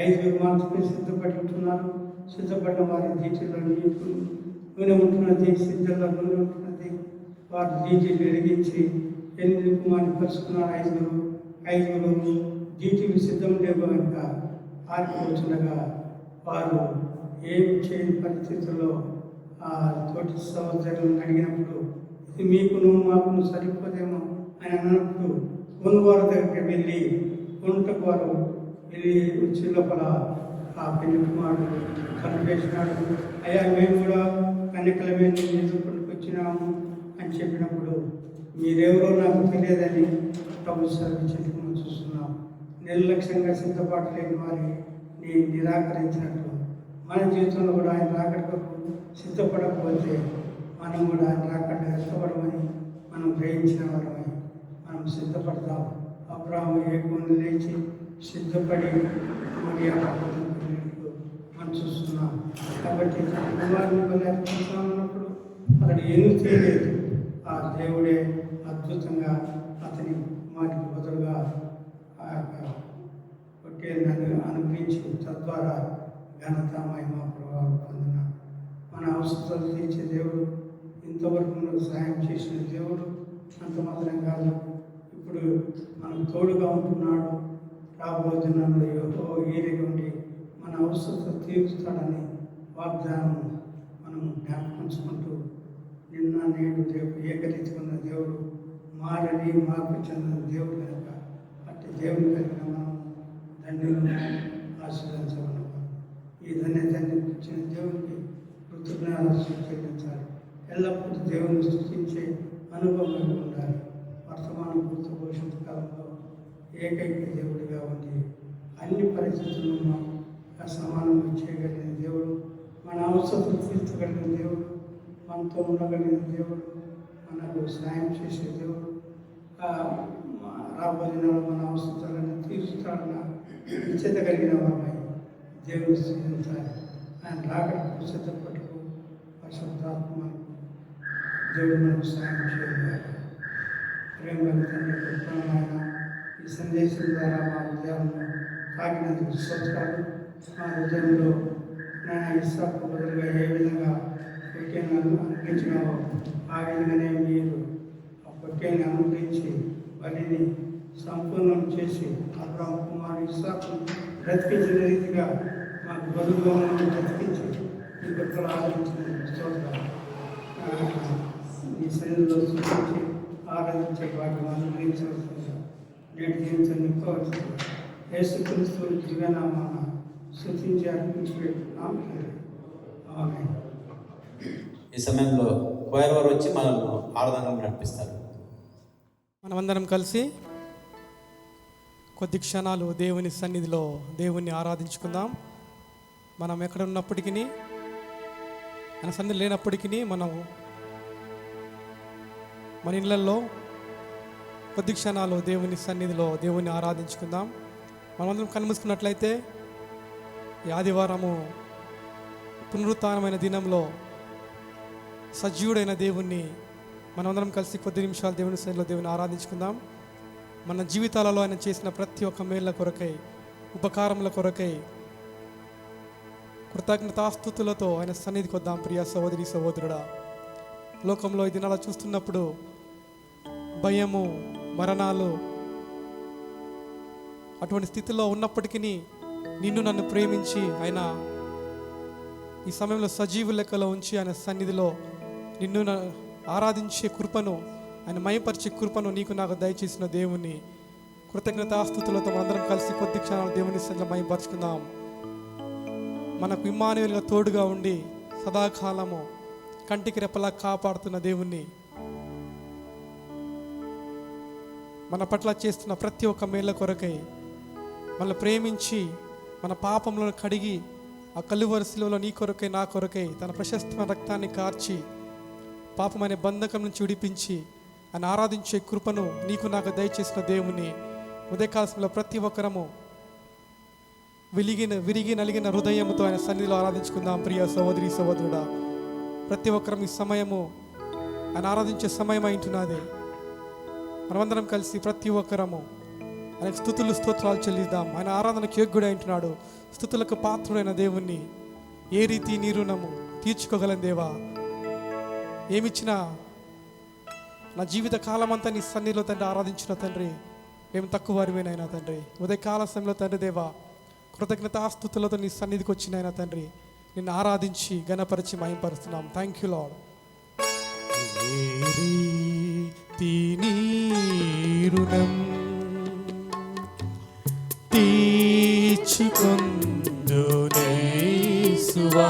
5 మాత్రమే సిద్ధపడి ఉంటున్నారు. సిద్ధపడిన వారి దీక్షలో నూనె ఉంటున్నది, సిద్ధంలో నూనె ఉంటున్నది. వారి దీక్షలు వెలిగించి 8 కుమారుని కలుసుకున్నారు. 5 దీక్షలు సిద్ధం లేవు కనుక ఆరిపోతుండగా వారు ఏమి చేయని పరిస్థితుల్లో ఆ తోటి సహోదరులను అడిగినప్పుడు ఇది మీకును మాకును సరిపోదేమో అని అన్నప్పుడు కొనువారి దగ్గరికి వెళ్ళి కొనుటకు వారు వెళ్ళి వచ్చే లోపల ఆ పెళ్లి కుమారుడు కనిపేసినాడు. అయ్యా మేము కూడా కన్యకల మీద ఎదుర్కొంటూ వచ్చినాము అని చెప్పినప్పుడు మీరెవరో నాకు తెలియదని ప్రభు సెలవిచ్చినట్టు మనం చూస్తున్నాం. నిర్లక్ష్యంగా సిద్ధపాటు లేని వారిని నిరాకరించినట్లు మన జీవితంలో కూడా ఆయన రాకడకు సిద్ధపడకపోతే మనం కూడా ఆయన రాకడ ఇష్టపడమని మనం గ్రహించిన వారమై మనం సిద్ధపడతాం. అబ్రాహాము ఏకుని లేచి సిద్ధపడి మరి మనం చూస్తున్నాం. కాబట్టి కుమారుని వల్ల అర్పిస్తామన్నప్పుడు అక్కడ ఏమీ చేయలేదు. ఆ దేవుడే అద్భుతంగా అతని కుమారుడికి బదులుగా ఆ యొక్క పొట్టేలను అనుగ్రహించి తద్వారా ఘనత మహిమ ప్రభావం పొందిన మన అవసరాలు తీర్చే దేవుడు, ఇంతవరకు మనకు సహాయం చేసిన దేవుడు. అంత మాత్రం కాదు, ఇప్పుడు మనకు తోడుగా ఉంటున్నాడు. రాబోతున్నప్పుడు ఏరిగా ఉండి మన అవసరాలు తీర్చుతాడని వాగ్దానం మనం జ్ఞాపకించుకుంటూ నిన్న నేడు రేపు ఏకరీతిగా ఉన్న దేవుడు, మారని మార్పు చెందిన దేవుడు కనుక అట్టి దేవుని కలిగిన మనం ధన్యులను ఆశీర్వదించమన్నాం. ఈ ధన్యతని ఇచ్చిన దేవునికి కృతజ్ఞతలు చెల్లించాలి. ఎల్లప్పుడూ దేవుని స్తుతించే అనుభవం ఉండాలి. వర్తమాన భూత భవిష్యత్తు కాలంలో ఏకైక దేవుడిగా ఉంది. అన్ని పరిస్థితులను సమానంగా చేయగలిగిన దేవుడు, మన అవసరం తీర్చగలిగిన దేవుడు, మనతో ఉండగలిగిన దేవుడు, మనకు సాయం చేసే దేవుడు. రాబోయే మన అవసరాలను తీర్చుతాడన్న నిశ్చిత కలిగిన వారమై దేవుని స్థితించాలి. ఆయన రాకడకు సిద్ధపట్టుకు పరిశుద్ధాత్మ దేవుడు మనకు సాయం చేయాలి. ప్రేమ తండ్రి ఈ సందేశం ద్వారా మా హృదయాలను తాకినందుకు స్తోత్రాలు. మా హృదయంలో నేను ఇస్సాకు బదులుగా ఏ విధంగా పొట్టేను అనుగ్రహించినావో ఆ విధంగానే మీరు ఆ పొట్టేని అనుగ్రహించి వారిని సంపూర్ణం చేసి అబ్రాహాము కుమారుడు ఇస్సాకు బ్రతికించిన రీతిగా మాకు బదులుగా బ్రతికించి ఈ భక్తులు ఆదరించిన స్తోత్రాలు. ఈ శరీరంలో సృష్టించి ఆరాధించే వాటిని అనుగ్రహించవలసిందిగా నేటి జీవితాన్ని నింపవలసింది యేసుక్రీస్తు దివ్యనామాన స్తుతించి అర్పించుకుంటున్నాం. ఆమేన్. ఈ సమయంలో కోయర్ వారు వచ్చి మనల్ని ఆరాధనలు నడిపిస్తారు. మనమందరం కలిసి కొద్ది క్షణాలు దేవుని సన్నిధిలో దేవుణ్ణి ఆరాధించుకుందాం. మనం ఎక్కడ ఉన్నప్పటికీ, మన సన్నిధి లేనప్పటికీ మనం మన ఇళ్ళల్లో కొద్ది క్షణాలు దేవుని సన్నిధిలో దేవుణ్ణి ఆరాధించుకుందాం. మనమందరం కనుమూసుకున్నట్లయితే ఈ ఆదివారము పునరుత్థానమైన దినంలో సజీవుడైన దేవుణ్ణి మనమందరం కలిసి కొద్ది నిమిషాలు దేవుని సన్నిధిలో దేవుని ఆరాధించుకుందాం. మన జీవితాలలో ఆయన చేసిన ప్రతి ఒక్క మేళ్ళ కొరకై, ఉపకారముల కొరకై కృతజ్ఞతాస్తుతులతో ఆయన సన్నిధికి వద్దాం. ప్రియ సహోదరి సహోదరుడా, లోకంలో ఈ దినాలు చూస్తున్నప్పుడు భయము, మరణాలు అటువంటి స్థితిలో ఉన్నప్పటికీ నిన్ను నన్ను ప్రేమించి ఆయన ఈ సమయంలో సజీవు లెక్కలో ఉంచి ఆయన సన్నిధిలో నిన్ను ఆరాధించే కృపను, ఆయన మయపరిచే కృపను నీకు నాకు దయచేసిన దేవుని కృతజ్ఞతాస్తుతులతో మనందరం కలిసి కొద్ది క్షణాలు దేవుని సన్నిధిలో మయపరుచుకుందాం. మనకు ఇమ్మానుయేలుగా తోడుగా ఉండి సదాకాలము కంటికి రెప్పలా కాపాడుతున్న దేవుణ్ణి, మన పట్ల చేస్తున్న ప్రతి ఒక్క మేళ్ళ కొరకై, మనల్ని ప్రేమించి మన పాపంలో కడిగి ఆ కలువరి శిలువలో నీ కొరకై నా కొరకై తన ప్రశస్తమైన రక్తాన్ని కార్చి పాపమనే బంధకం నుంచి విడిపించి ఆయన ఆరాధించే కృపను నీకు నాకు దయచేసిన దేవుని ఉదయకాలంలో ప్రతి ఒక్కరము విరిగి నలిగిన హృదయంతో ఆయన సన్నిధిలో ఆరాధించుకుందాం. ప్రియ సహోదరి సహోదరుడా, ప్రతి ఒక్కరం ఈ సమయము ఆయన ఆరాధించే సమయం అయింటున్నది. మనమందరం కలిసి ప్రతి ఒక్కరము ఆయనకు స్తుతులు స్తోత్రాలు చెల్లిద్దాం. ఆయన ఆరాధనకు యోగ్యుడు అంటున్నాడు. స్తుతులకు పాత్రుడైన దేవుణ్ణి ఏ రీతి నీ రుణము తీర్చుకోగలం దేవా. ఏమిచ్చినా నా జీవిత కాలం అంతా నీ సన్నిధిలో తండ్రి ఆరాధించిన తండ్రి మేము తక్కువ వారివేనైనా తండ్రి. ఉదయకాల సమయంలో తండ్రి దేవా కృతజ్ఞతాస్తుతులతో నీ సన్నిధికి వచ్చినైనా తండ్రి నిన్ను ఆరాధించి ఘనపరిచి మహింపరుస్తున్నాం. Thank you lord. రుణం తీర్చుకొందునేసువా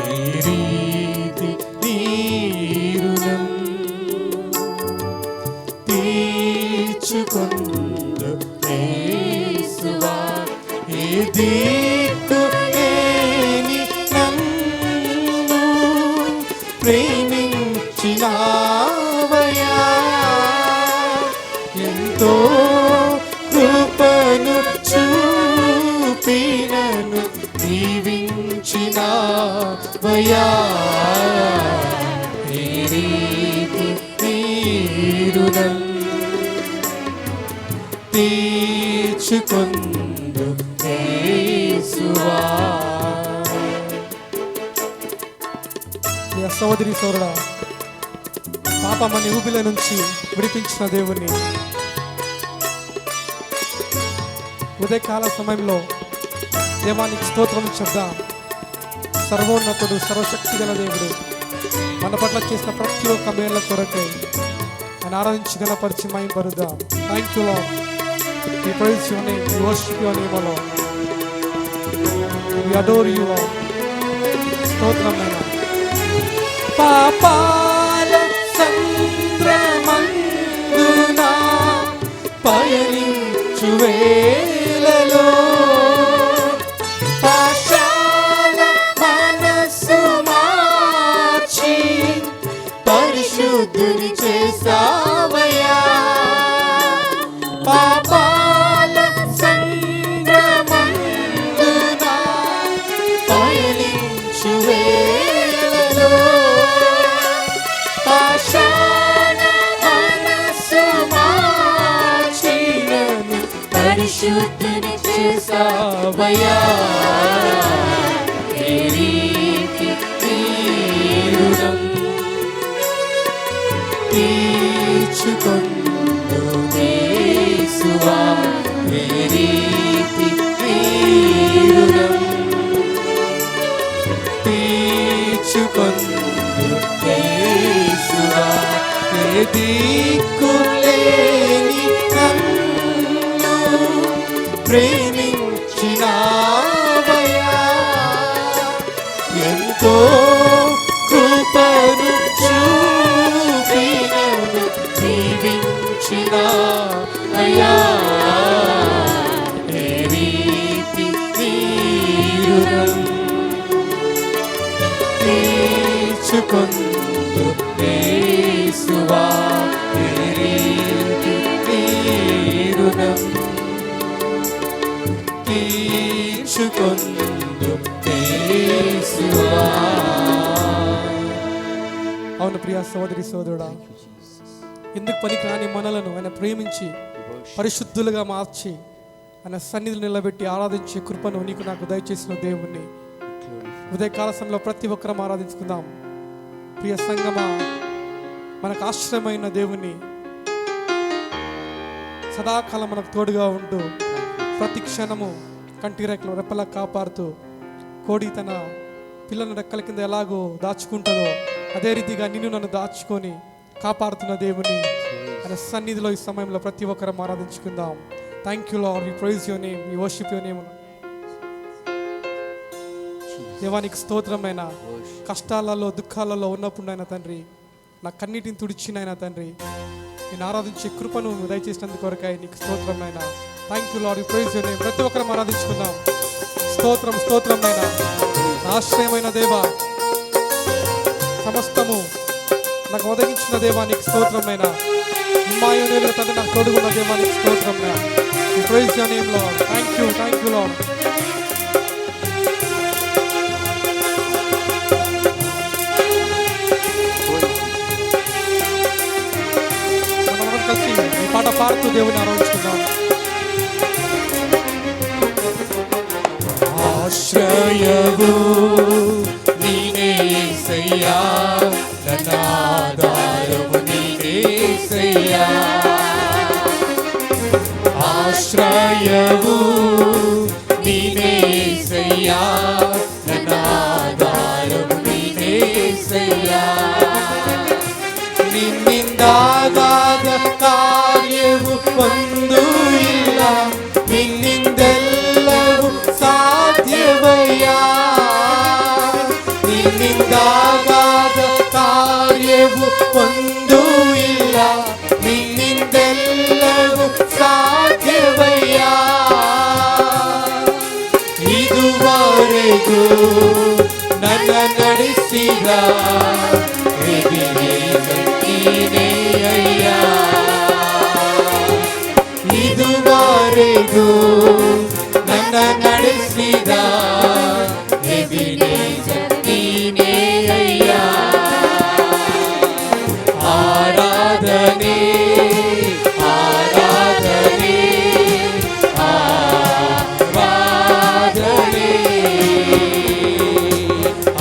ఏ రీతి నీ రుణం తీర్చుకొందునేసువా ఏ దిక్కు లేని నన్ను ప్రేమించినావయ్యా. ఎంతో కృపను చూపినను దీవించినావయ్యా. ఏ రీతి నీ రుణం తీర్చుకొందునేసువా. సోదరి సోదరుడా, పాపమని ఊబిల నుంచి విడిపించిన దేవుణ్ణి ఉదయకాల సమయంలో దేవానికి స్తోత్రం చెప్దాం. సర్వోన్నతుడు, సర్వశక్తి గల దేవుడు మన పట్ల చేసిన ప్రతి ఒక్క మేళ్ళ కొరకై ఆయన ఆరాధించి గణపరిచి మహింపరుద్దాం. Thank you lord. We praise your name, we worship your name, O Lord. We adore you, Lord. స్తోత్రమైన పాపాల సంద్రమందున పయనించు వేళలో పాషాల మనసు మార్చి పరిశుద్ధుని చేసావయ్యా. పాపాల సంద్రమందున పయనించు వేళలో పాషాణ మనసు మార్చి నన్ను పరిశుద్ధుని చేసావయ్యా. ఏ రీతి నీ రుణం తీర్చుకొందునేసువా. ఏ రీతి నీ రుణం తీర్చుకొందునేసువా. ఏ దిక్కు లేని నన్ను ప్రేమించినావయ్యా. ఎంతో కృపను చూపినను దీవించినావయ్యా. ఏ రీతి నీ రుణం తీర్చుకొందునేసువా. ఏ రీతి నీ రుణం తీర్చుకొందునేసువా. అవును ప్రియా సోదరి సోదరుడా, ఎందుకు పనికిరాని మనలను ఆయన ప్రేమించి పరిశుద్ధులుగా మార్చి ఆయన సన్నిధిని నిలబెట్టి ఆరాధించే కృపను నీకు నాకు దయచేసిన దేవుణ్ణి ఉదయకాల సమయంలో ప్రతి ఒక్కరం ఆరాధించుకుందాం. ప్రియ సంగమా, మనకు ఆశ్రయమైన దేవుణ్ణి సదాకాలం మనకు తోడుగా ఉంటూ ప్రతి క్షణము కంటి రెక్కలు రెప్పలా కాపాడుతూ కోడి తన పిల్లల రెక్కల కింద ఎలాగో దాచుకుంటుందో అదే రీతిగా నిన్ను నన్ను దాచుకొని కాపాడుతున్న దేవుని ఆయన సన్నిధిలో ఈ సమయంలో ప్రతి ఒక్కరం ఆరాధించుకుందాం. Thank you lord. We praise your name, we worship your name. దేవానికి స్తోత్రమైన కష్టాలలో దుఃఖాలలో ఉన్నప్పుడు ఆయన తండ్రి నా కన్నీటిని తుడిచిన ఆయన తండ్రి నేను ఆరాధించే కృపను దయచేసినందుకు కొరకాయ నీకు స్తోత్రమైన. Thank you lord. We praise your name. ప్రతి ఒక్కరం ఆరాధించుకుందాం. స్తోత్రం స్తోత్రమైన ఆశ్రయమైన దేవా, సమస్తము నాకు ఒదగించిన దేవానికి స్తోత్రమైన నిమ్మాయునేలు తండ్రి నాకు తోడుగున్న దేవానికి స్తోత్రమైన. We praise your name lord. Thank you lord. పాడుతూ దేవుని ఆరాధించుకుందాం. ఆశ్రయవు నీనే యేసయ్యా, ನನ್ನ ಆಧಾರವು ನೀನೇ యేసయ్యా. ఆశ్రయవు ನೀನೇ యేసయ్యా, ನನ್ನ ಆಧಾರವು ನೀನೇ యేసయ్ಯಾ. ನಿನ್ನಿಂದಾಗಾದ ಕಾರ್ಯವು ಒಂದು ಇಲ್ಲ, ನಿನ್ನಿಂದೆಲ್ಲವೂ ಸಾಧ್ಯವಯ್ಯ. ನಿನ್ನಿಂದಾಗಾದ ಕಾರ್ಯವು ಒಂದು ಇಲ್ಲ, ನಿನ್ನಿಂದೆಲ್ಲವೂ ಸಾಧ್ಯವಯ್ಯ. ಇದುವರೆಗೂ ನನ್ನ ನಡೆಸಿದ ನೀನೇ ಅಯ್ಯ. ಇದುವರೆಗೂ ನನ್ನ ನಡೆಸಿದ ನೀನೇ ಅಯ್ಯ. ಆರಾಧನೆ ಆರಾಧನೆ ಆರಾಧನೆ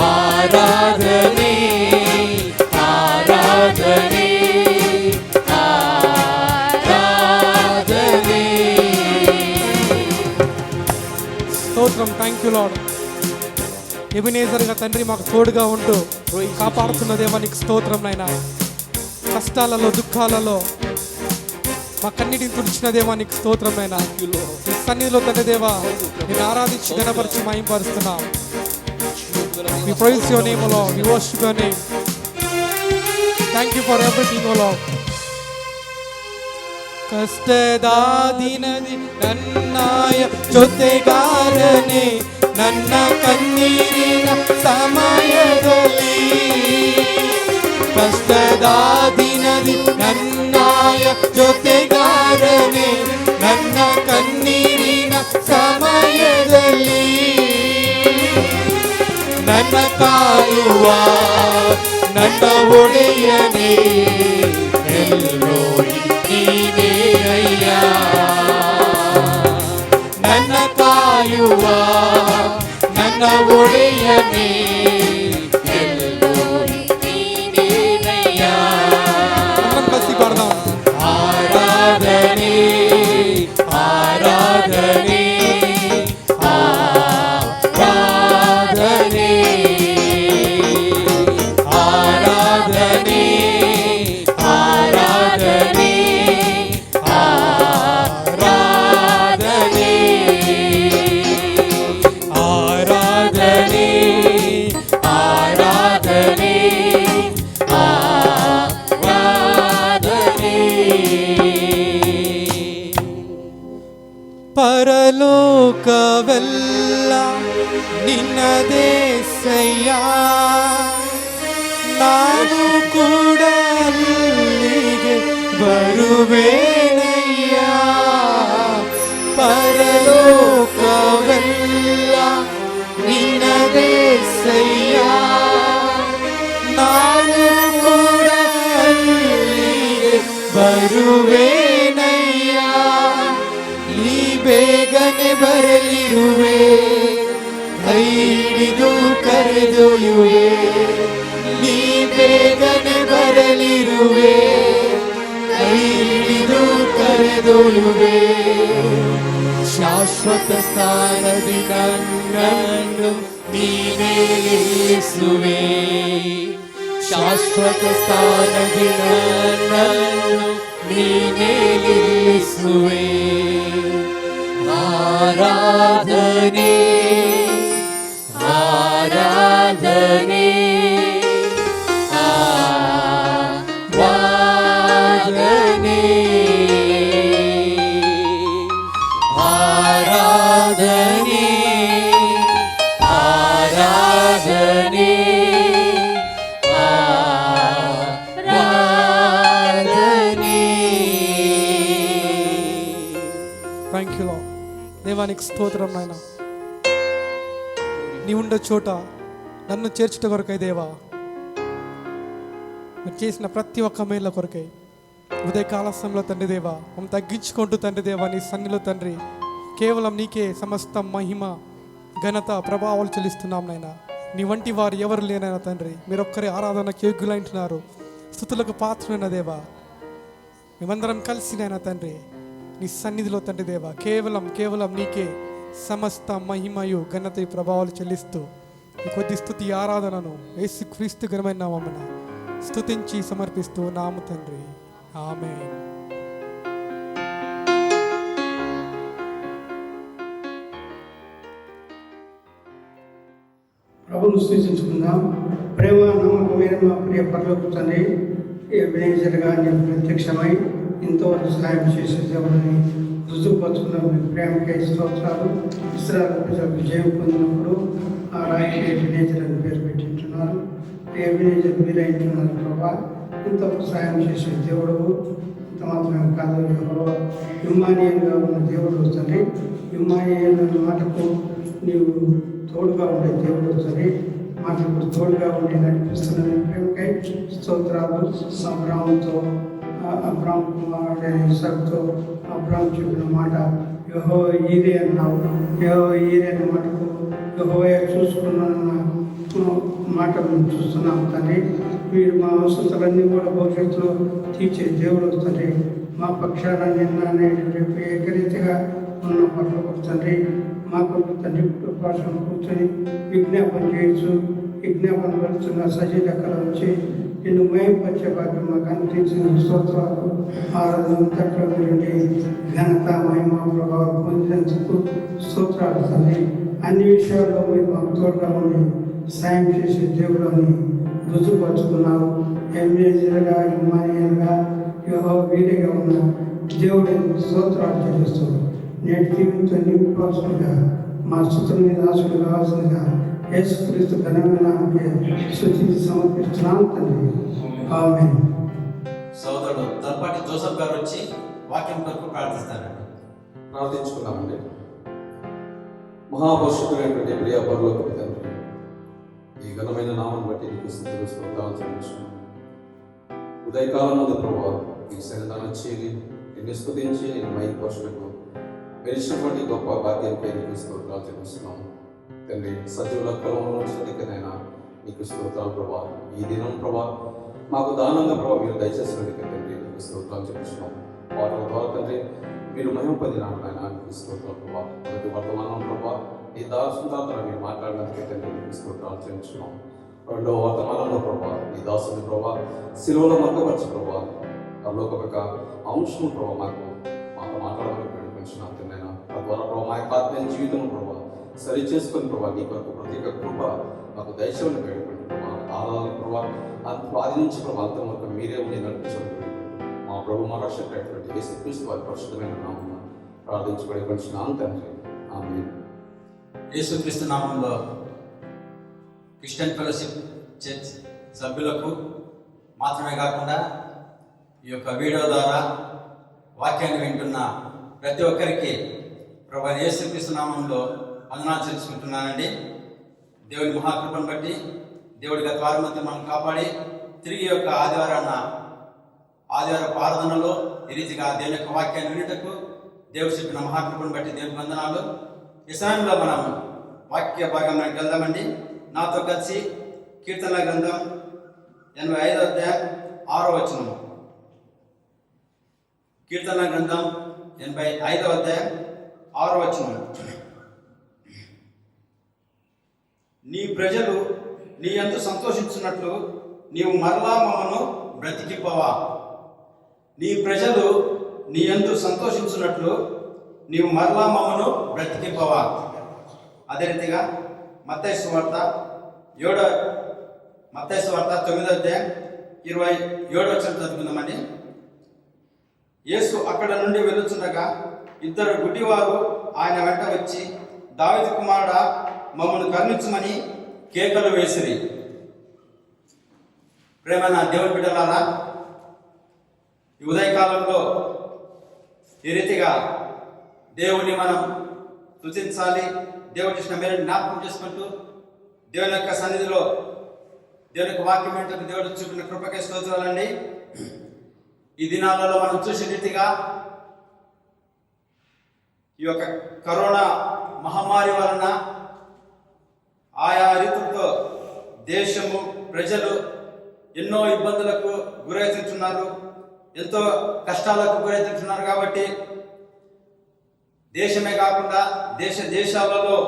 ಆರಾಧನೆ ಆರಾಧನೆ ಆರಾಧನೆ. స్తోత్రం. Thank you lord. ఎబినేజర్గా తండ్రి మాకు తోడుగా ఉంటూ కాపాడుతున్న దేవా నీకు స్తోత్రం నాయనా. కష్టాలలో దుఃఖాలలో మా కన్నిటిని తుడిచిన దేవా నీకు స్తోత్రం నాయనా. నీ సన్నిధిలో తండ్రి దేవా నేను ఆరాధించి ఘనపరిచి మహింపరుస్తున్నాం. We praise your name, O Lord. We worship your name. Thank you for everything, O Lord. ಕಷ್ಟದ ದಿನದಿ ನನ್ನಾಯ ಜೊತೆಗಾರನೆ, ನನ್ನ ಕಣ್ಣೀರಿನ ಸಮಯದಲ್ಲಿ. ಕಷ್ಟದ ದಿನದಿ ನನ್ನಾಯ ಜೊತೆಗಾರನೆ, ನನ್ನ ಕಣ್ಣೀರಿನ ಸಮಯದಲ್ಲಿ. ನನ್ನ ಕಾಯುವ ನನ್ನ ಒಡೆಯನೇ, ಎಲ್ರೋಯಿ ನೀನೇ ಅಯ್ಯ. ನನ್ನ ಕಾಯುವ ನನ್ನ ಒಡೆಯನೇ, ಎಲ್ರೋಯಿ ನೀನೇ ಅಯ್ಯ. కలిసి పాడదాం. ಆರಾಧನೆ ಆರಾಧನೆ ಆರಾಧನೆ ಆರಾಧನೆ ಆರಾಧನೆ ಆರಾಧನೆ ಆರಾಧನೆ ಆರಾಧನೆ ಆರಾಧನೆ. ಪರಲೋಕವೆಲ್ಲ ನಿನ್ನದೇಸಯ್ಯ, ನಾನು ಕೂಡ ಅಲ್ಲಿಗೆ ಬರುವೇನಯ್ಯ. ಪರಲೋಕವೆಲ್ಲ ನಿನ್ನದೇಸಯ್ಯ, ನಾನು ಕೂಡ ಅಲ್ಲಿಗೆ ಬರುವೇನಯ್ಯ. ನೀ ಬೇಗನೆ ಬರಲಿರುವೆ, ಕೈ ಹಿಡಿದು ಕರೆದೊಯ್ಯುವೆ. ನೀ ಬೇಗನೆ ಬರಲಿರುವೆ, ಕೈ ಹಿಡಿದು ಕರೆದೊಯ್ಯುವೆ. ಶಾಶ್ವತ ಸ್ಥಾನದಿ ನನ್ನನ್ನು ನೀನೇ ಇರಿಸುವೆ. ಶಾಶ್ವತ ಸ್ಥಾನದಿ ನನ್ನನ್ನು ನೀನೇ ಇರಿಸುವೆ. ಆರಾಧನೆ ಆರಾಧನೆ ಆರಾಧನೆ ಆರಾಧನೆ ಆರಾಧನೆ ಆರಾಧನೆ. Thank you lord. దేవానికి స్తోత్రం నాయన. నీ ఉండే చోట నన్ను చేర్చుట కొరకై దేవా, మీరు చేసిన ప్రతి ఒక్క మేళ్ళ కొరకై ఉదయకాల సమయంలో తండ్రి దేవా మమ్మల్ని తగ్గించుకుంటూ తండ్రి దేవా నీ సన్నిలో తండ్రి కేవలం నీకే సమస్త మహిమ ఘనత ప్రభావాలు చెల్లిస్తున్నాం నాయన. నీ వంటి వారు ఎవరు లేనైనా తండ్రి, మీరొక్కరే ఆరాధనకు యోగ్యులంటున్నారు, స్తుతులకు పాత్రులైన దేవా. మేమందరం కలిసినైనా తండ్రి నీ సన్నిధిలో తండ్రి దేవా కేవలం నీకే సమస్త మహిమయు ఘనత ప్రభావాలు చెల్లిస్తూ ఈ కొద్ది స్తుతి ఆరాధనను యేసుక్రీస్తు ఘనమైన నామమున స్తుతించి సమర్పిస్తూ నాము తండ్రి. ఆమేన్. ప్రభును సూచించుకుందాం. ప్రేమ నమ్మకమైన మా ప్రియ పరలోక తండ్రి, ఎబినేజర్గా నేను ప్రత్యక్షమై ఇంతవరకు సహాయం చేసే దేవుడిని రుజువుపరుచుకున్న మీ ప్రేమకై స్తోత్రాలు. ఇస్రాయేల్ ప్రజలు విజయం పొందినప్పుడు ఆ రాయికి ఎబినేజర్ అని పేరు పెట్టింటున్నారు. ఎబినేజర్ మీరైంటున్నారు ప్రభా. ఇంతవరకు సహాయం చేసే దేవుడు ఇంత మాత్రమే కాదు, ఇమ్మానియల్గా ఉన్న దేవుడు తండ్రి. ఇమ్మానియల్ అన్న మాటకు నీవు తోడుగా ఉండే దేవుడు తండ్రి. మాకు ఇప్పుడు తోడుగా ఉండి నడిపిస్తున్న ప్రేమకై స్తోత్రాలు. అబ్రాముతో అబ్రాము కుమారుడైన ఇస్సాకుతో అబ్రాము చెప్పిన మాట యెహోవా ఈరే అన్నావు. యెహోవా ఈరే అన్న మాటకు యెహోవా చూసుకున్నానన్న మాట మేము చూస్తున్నాం తండ్రి. మీరు మా అవసరాలన్నీ కూడా భవిష్యత్తులో తీర్చే దేవుడు తండ్రి. మా పక్షాన నిన్న నేడు రేపు ఏకరీతిగా ఉన్న పట్ల తండ్రి. మా కొరకు తండ్రి కుటుంబాలను కూర్చొని విజ్ఞాపన చేయొచ్చు. విజ్ఞాపన పడుతున్న సజీ లెక్కల వచ్చి నిన్ను మయంపరిచే భాగ్యం మాకు అందించిన స్తోత్రాలు ఆరాధన తక్కువ నుండి ఘనత మహిమ ప్రభావం పొందినందుకు స్తోత్రాలు తండ్రి. అన్ని విషయాల్లో మీరు మాకు తోడుగా ఉండి సాయం చేసే దేవుడు అని రుజువుపరుచుకున్నారు. ఎమ్మెల్యేలుగా ఇమ్మానియల్గా యెహోవా వీరిగా ఉన్న దేవుడిని స్తోత్రాలు చెల్లిస్తున్నారు. నేటి జీవితంతో నింపుకోవాల్సిందిగా మా స్తుతుల మీద ఆశలు కావాల్సిందిగా యేసుక్రీస్తు ఘనమైన నామముకే స్తుతించి సమర్పిస్తున్నాను తండ్రి. ఆమేన్. సోదరుడు తలపాటి జోసఫ్ గారు వచ్చి వాక్యం కొరకు ప్రార్థిస్తారండి. ప్రార్థించుకున్నామండి. మహాపరిశుద్ధుడైనటువంటి ప్రియ పరలోకపు తండ్రి, ఈ ఘనమైన నామం బట్టి నీకు స్తుతులు స్తోత్రాలు చెల్లిస్తున్నాను. ఉదయకాలం ముందు ప్రభావ నీ సన్నిధానం చేరి నిన్ను స్తుతించి నేను మహిమపరచుటకు మెరిచినటువంటి గొప్ప భాగ్యంపై నీకు స్తోత్రాలు చెల్లిస్తున్నాము తండ్రి. సజీవుల కలంలో ఉంచినైనా నీకు స్తోత్రాలు ప్రభా. ఈ దినం ప్రభా మాకు దానంగా ప్రభావ మీరు దయచేసినందుకు తండ్రి నీకు స్తోత్రాలు చెల్లిస్తున్నాము. వాటి ద్వారా తండ్రి మీరు మహిమ పొందినాడు ఆయన నీకు స్తోత్రాలు ప్రభా. ప్రతి వర్తమానం ప్రభా ఈ దాసుని ద్వారా మీరు మాట్లాడినందుకు తండ్రి నీకు స్తోత్రాలు చెల్లిస్తున్నాము. రెండవ వర్తమానంలో ప్రభా ఈ దాసుని ప్రభా శిలువలో మగ్గపరచు ప్రభా పరలోక యొక్క అంశము ప్రభా మాతో మాట్లాడమని ప్రకటించిన తండ్రైనా. తద్వారా ప్రభా మా యొక్క ఆత్మీయ జీవితం ప్రభా సరి చేసుకుని ప్రభా నీ కొరకు ప్రత్యేక కృప మాకు దయచేయమని వేడుకుంటున్నాం. మా ఆరాధన ప్రభా ఆది నుంచి ప్రభా అంతం వరకు మీరే ఉండి నడిపించమని వేడుకుంటున్నాం. మా ప్రభు మా రక్షకుడైనటువంటి యేసుక్రీస్తు వారి పరిశుద్ధమైన నామమున ప్రార్థించి వేడుకుంటున్నాం తండ్రి. ఆమేన్. యేసుక్రీస్తు నామంలో క్రిస్టియన్ ఫెలోషిప్ చర్చ్ సభ్యులకు మాత్రమే కాకుండా ఈ యొక్క వీడియో ద్వారా వాక్యాన్ని వింటున్న ప్రతి ఒక్కరికి ప్రభు యేసుక్రీస్తు నామంలో వందనాలు తెలుసుకుంటున్నానండి. దేవుని మహాకృపను బట్టి దేవుడి గత వారం మధ్య మనం కాపాడి తిరిగి యొక్క ఆదివార ప్రార్థనలో ఈ రీతిగా దేవుని యొక్క వాక్యాన్ని వినుటకు దేవుడు చెప్పిన మహాకృపను బట్టి దేవుని వందనాలు. ఈ సమయంలో మనం వాక్య భాగంలోకి వెళ్దామండి. నాతో కలిసి కీర్తనల గ్రంథం 85వ అధ్యాయం 6వ వచనం. కీర్తనల గ్రంథం 85వ అధ్యాయం 6వ వచనం. నీ ప్రజలు నీ యందు సంతోషించున్నట్లు నీవు మరలా మమ్మను బ్రతికిపోవా. నీ ప్రజలు నీ యందు సంతోషించున్నట్లు నీవు మరలా మమ్మను బ్రతికిపోవా. అదే రీతిగా మత్తయి సువార్త 9వ అధ్యాయం 27వ వచనం చదువుకుందామండి. యేసు అక్కడ నుండి వెళ్ళుచుండగా ఇద్దరు గుడ్డివారు ఆయన వెంట వచ్చి దావీదు కుమారుడా మమ్మల్ని కరుణించమని కేకలు వేసిరి. ప్రేమైన దేవుని బిడ్డలారా, ఈ ఉదయకాలంలో ఈ రీతిగా దేవుని మనం స్తుతించాలి. దేవుడు చేసిన మేలు జ్ఞాపకం చేసుకుంటూ దేవుని యొక్క సన్నిధిలో దేవుని యొక్క వాక్యం ఏంటంటే దేవుడు చూపిన కృపకే స్తోత్రాలండి. ఈ దినాలలో మనం చూసిన రీతిగా ఈ యొక్క కరోనా మహమ్మారి వలన ఆయా రీతులతో దేశము ప్రజలు ఎన్నో ఇబ్బందులకు గురవుతుంటున్నారు, ఎంతో కష్టాలకు గురవుతుంటున్నారు. కాబట్టి దేశమే కాకుండా దేశాలలో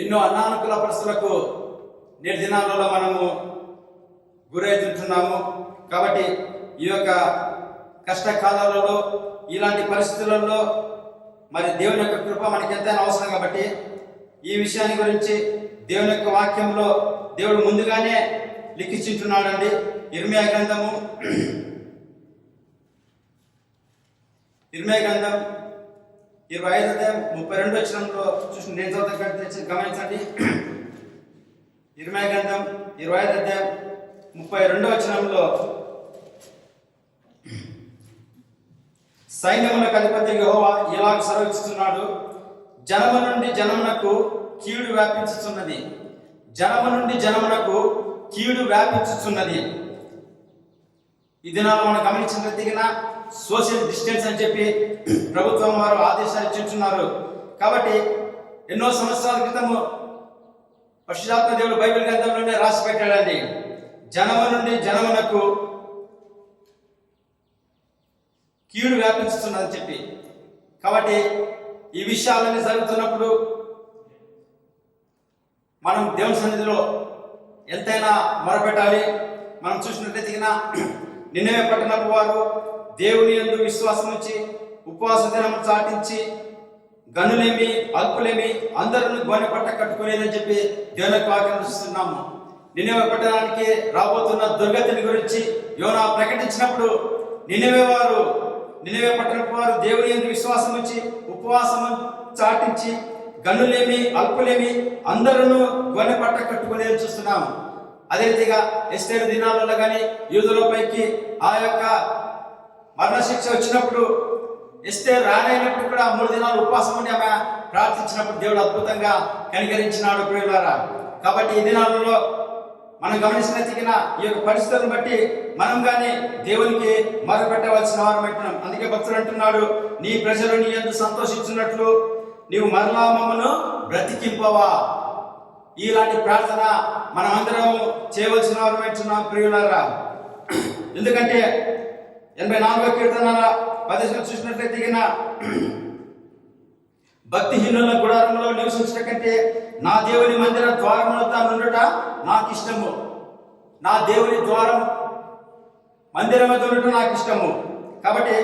ఎన్నో అనానుకూల పరిస్థితులకు నేటి దినాలలో మనము గురవుతుంటున్నాము. కాబట్టి ఈ యొక్క కష్టకాలాలలో ఇలాంటి పరిస్థితులలో మరి దేవుని యొక్క కృప మనకి ఎంతైనా అవసరం. కాబట్టి ఈ విషయాన్ని గురించి దేవుని యొక్క వాక్యంలో దేవుడు ముందుగానే లిఖించుంటున్నాడండి. ఇర్మియా గ్రంథం 25:32 చూసి నేను చదువుతా గమనించండి. ఇర్మియా గ్రంథం 25:32 సైన్యములకు అధిపతి యెహోవా ఇలాగ సెలవిస్తున్నాడు, జనము నుండి జనమునకు కీడు వ్యాపించుచున్నది, జనము నుండి జనమునకు కీడు వ్యాపించుచున్నది. ఈ దినాలు మనం గమనించినట్టుగా సోషల్ డిస్టెన్స్ అని చెప్పి ప్రభుత్వం వారు ఆదేశాలు ఇచ్చుతున్నారు. కాబట్టి ఎన్నో సంవత్సరాల క్రితము పరిశుద్ధాత్మ దేవుడు బైబిల్ గ్రంథంలోనే రాసి పెట్టాడండి, జనము నుండి జనమునకు కీడు వ్యాపించుతున్నదని చెప్పి. కాబట్టి ఈ విషయాలన్నీ జరుగుతున్నప్పుడు మనం దేవుని సన్నిధిలో ఎంతైనా మొరపెట్టాలి. మనం చూసినట్లయితే నిన్నవే పట్టణపు వారు దేవుని యందు విశ్వాసం ఉంచి ఉపవాస దినము చాటించి గనులేమి అల్పులేమి అందరూ గోనె పట్ట కట్టుకునేదని చెప్పి దేవుని వాక్యం చూస్తున్నాము. నిన్నవే పట్టణానికి రాబోతున్న దుర్గతిని గురించి యోనా ప్రకటించినప్పుడు నిన్నవే పట్టణపు వారు దేవుని యందు విశ్వాసం ఉంచి ఉపవాసము చాటించి గనులేమి అల్పులేమి అందరూ గొన్నె పట్ట కట్టుకునేది చూస్తున్నాము. అదే రీతిగా ఎస్తేరు దినాలలో కానీ యూదులపైకి ఆ యొక్క మరణశిక్ష వచ్చినప్పుడు ఎస్తేరు రానైనప్పుడు కూడా 3 దినాలు ఉపవాసం ఉండి ఆమె ప్రార్థించినప్పుడు దేవుడు అద్భుతంగా కనికరించినాడు ప్రియులారా. కాబట్టి ఈ దినాలలో మనం గమనించినట్టుగా ఈ యొక్క పరిస్థితులను బట్టి మనం కానీ దేవునికి మొరపెట్టవలసిన వారు పెట్టినాం. అందుకే భక్తుడు అంటున్నాడు, నీ ప్రజలు నీ యందు సంతోషించున్నట్లు నీవు మరలా మమ్మను బ్రతికింపవా. ఇలాంటి ప్రార్థన మనం అందరం చేయవలసిన వారు పెట్టున్నాం ప్రియులారా. ఎందుకంటే 84వ కీర్తన 10 చూసినట్లయితే భక్తిహీనుల గుడారంలో నివసించట కంటే నా దేవుని మందిర ద్వారములో తానుండుట నాకు ఇష్టము. నా దేవుని ద్వారం మందిరం మీద ఉండటం నాకు ఇష్టము. కాబట్టి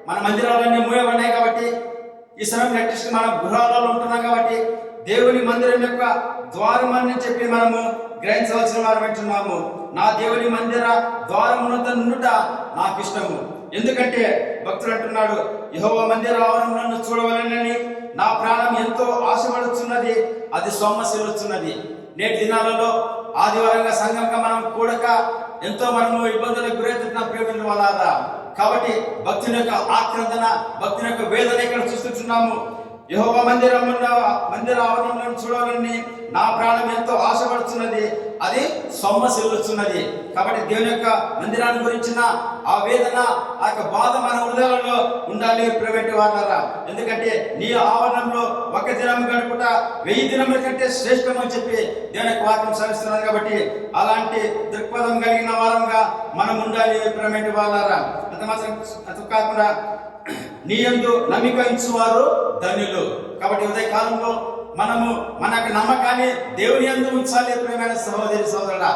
మన మందిరాలన్నీ మూయబడినాయి. కాబట్టి ఈ సమయం నెక్స్ట్ మన గృహాలలో ఉంటున్నాం. కాబట్టి దేవుని మందిరం యొక్క ద్వారం అని చెప్పి మనము గ్రహించవలసిన వారు అంటున్నాము. నా దేవుని మందిర ద్వారమునంత నుండుట నాకు ఇష్టము. ఎందుకంటే భక్తుడు అంటున్నాడు, యెహోవా మందిర ఆవరణను చూడవలెనని నా ప్రాణం ఎంతో ఆశపడుతున్నది, అది సొమ్మసిల్లుతున్నది. నేటి దినాలలో ఆదివారంగా సంఘంగా మనం కూడక ఎంతో మనము ఇబ్బందులకు గురవుతున్న ప్రేమిల వల్ల. కాబట్టి భక్తుని యొక్క ఆక్రందన, భక్తుని యొక్క వేదన ఇక్కడ చూస్తున్నాము. యెహోవా మందిర ఆవరణలను చూడాలని నా ప్రాణం ఎంతో ఆశపడుతున్నది, అది సొమ్మసిల్లుతున్నది. కాబట్టి దేవుని యొక్క మందిరాన్ని గురించిన ఆ వేదన, ఆ యొక్క బాధ మన హృదయాలలో ఉండాలి ప్రైవేట్ వాళ్ళరా. ఎందుకంటే నీ ఆవరణంలో 1 దినం గడుపుట 1000 దినముల కంటే శ్రేష్టం అని చెప్పి దేవుని యొక్క వాక్యం సెలవిస్తున్నది. కాబట్టి అలాంటి దృక్పథం కలిగిన వారంగా మనం ఉండాలి ప్రైవేట్ వాళ్ళరా. అంత కాకుండా నీ యందు నమ్మిక ఉంచువారు ధన్యులు. కాబట్టి ఉదయ కాలంలో మనము మన నమ్మకాన్ని దేవుని యందు ఉంచాలి ప్రియమైన సహోదరి సహోదరుడా.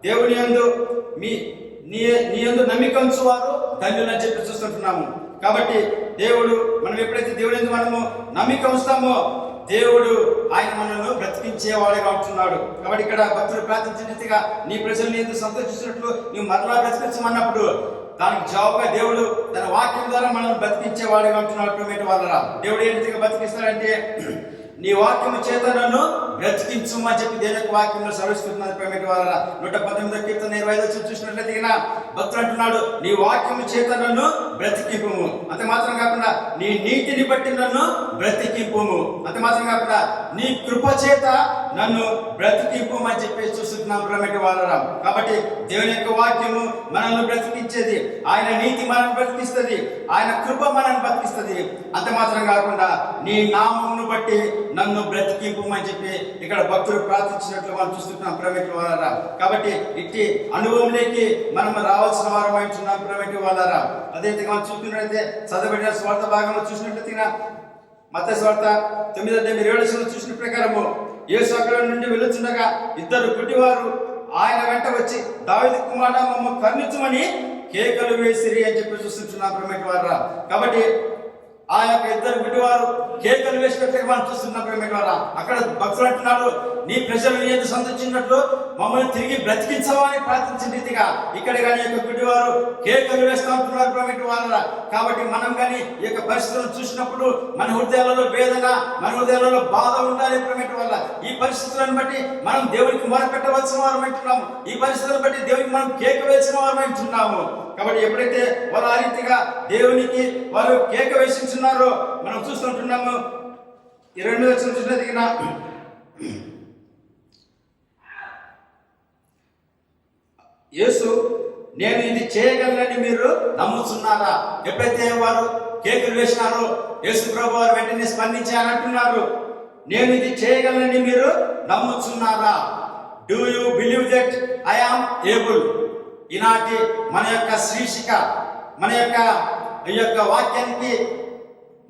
దేవుని యందు నీ యందు నమ్మిక ఉంచువారు ధన్యులు అని చెప్పి చూస్తుంటున్నాము. కాబట్టి దేవుడు మనం ఎప్పుడైతే దేవుని యందు మనము నమ్మిక ఉంచుతామో దేవుడు ఆయన మనల్ని బ్రతికించేవాడుగా ఉంటున్నాడు. కాబట్టి ఇక్కడ భక్తులు ప్రార్థించినట్టుగా నీ ప్రజల్ని ఎందుకు సంతోషించినట్లు నీవు మరలా బ్రతికించమన్నప్పుడు దానికి జవాబుగా దేవుడు తన వాక్యం ద్వారా మనల్ని బ్రతికించేవాడుగా ఉంటున్నాడు. వాళ్ళ దేవుడు ఏ రీతిగా బ్రతికిస్తాడంటే నీ వాక్యము చేత నన్ను బ్రతికించు అని చెప్పి దేవుని యొక్క వాక్యంలో సెలవిస్తున్నది ప్రేమటి వాళ్ళ 119వ కీర్తన 25 చూసినట్లయితే భక్తుడు అంటున్నాడు, నీ వాక్యము చేత నన్ను బ్రతికింపుము. అంత మాత్రం కాకుండా నీ నీతిని బట్టి నన్ను బ్రతికింపుము. అంత మాత్రం కాకుండా నీ కృప చేత నన్ను బ్రతికింపు అని చెప్పి చూస్తున్నాం ప్రేమటి వాళ్ళ. కాబట్టి దేవుని యొక్క వాక్యము మనల్ని బ్రతికించేది, ఆయన నీతి మనల్ని బ్రతికిస్తుంది, ఆయన కృప మనల్ని బ్రతికిస్తుంది. అంత మాత్రం కాకుండా నీ నామమును బట్టి నన్ను బ్రతికింపు అని చెప్పి ఇక్కడ భక్తులు ప్రార్థించినట్లు మనం చూస్తున్నాం ప్రేమటి వాళ్ళ. కాబట్టి ఇట్టి అనుభవంలోకి మనం రావాల్సిన వారం అంటున్నాం ప్రేమటి వాళ్ళ. అదే మనం చూసుకున్నట్లయితే చదవబడిన స్వార్థ భాగంలో చూసినట్లయితే మత్తయి స్వార్థ 9:27 చూసిన ప్రకారము యేసు అక్కడ నుండి వెళుతుండగా ఇద్దరు గుడ్డివారు ఆయన వెంట వచ్చి దావీదు కుమారుడా మమ్మ కరుణించమని కేకలు వేసిరి అని చెప్పి చూస్తున్నాం ప్రేమటి వారా. కాబట్టి ఆ యొక్క ఇద్దరు గుడ్డివారు కేకలు వేసినట్లుగా మనం చూస్తున్నాం ప్రేమటి వారా. అక్కడ భక్తులు అంటున్నాడు, నీ ప్రజలు ఏది సంతోషించినట్లు మమ్మల్ని తిరిగి బ్రతికించవా అని ప్రార్థించిన రీతిగా ఇక్కడ కానీ యొక్క గుడ్డివారు కేకలు వేస్తూ ఉంటున్నారు ప్రేమటి వారా. కాబట్టి మనం కానీ ఈ యొక్క పరిస్థితులను చూసినప్పుడు మన హృదయాలలో వేదన, మన హృదయాలలో బాధ ఉండాలి ప్రేమటి వల్ల. ఈ పరిస్థితులను బట్టి మనం దేవునికి మొరపెట్టవలసిన వారు అంటున్నాము, ఈ పరిస్థితులను బట్టి దేవునికి మనం కేక వేసిన వారు అంటున్నాము. కాబట్టి ఎప్పుడైతే వారు ఆ రీతిగా దేవునికి వారు కేక వేసించున్నారో మనం చూస్తుంటున్నాము. 22 చూసినదిగిన యేసు నేను ఇది చేయగలనని మీరు నమ్ముతున్నారా? ఎప్పుడైతే వారు కేకులు వేసినారో యేసు ప్రభు వారు వెంటనే స్పందించారంటున్నారు, నేను ఇది చేయగలనని మీరు నమ్ముతున్నారా? Do you believe that I am able? ఈనాటి మన యొక్క శీర్షిక, మన యొక్క ఈ యొక్క వాక్యానికి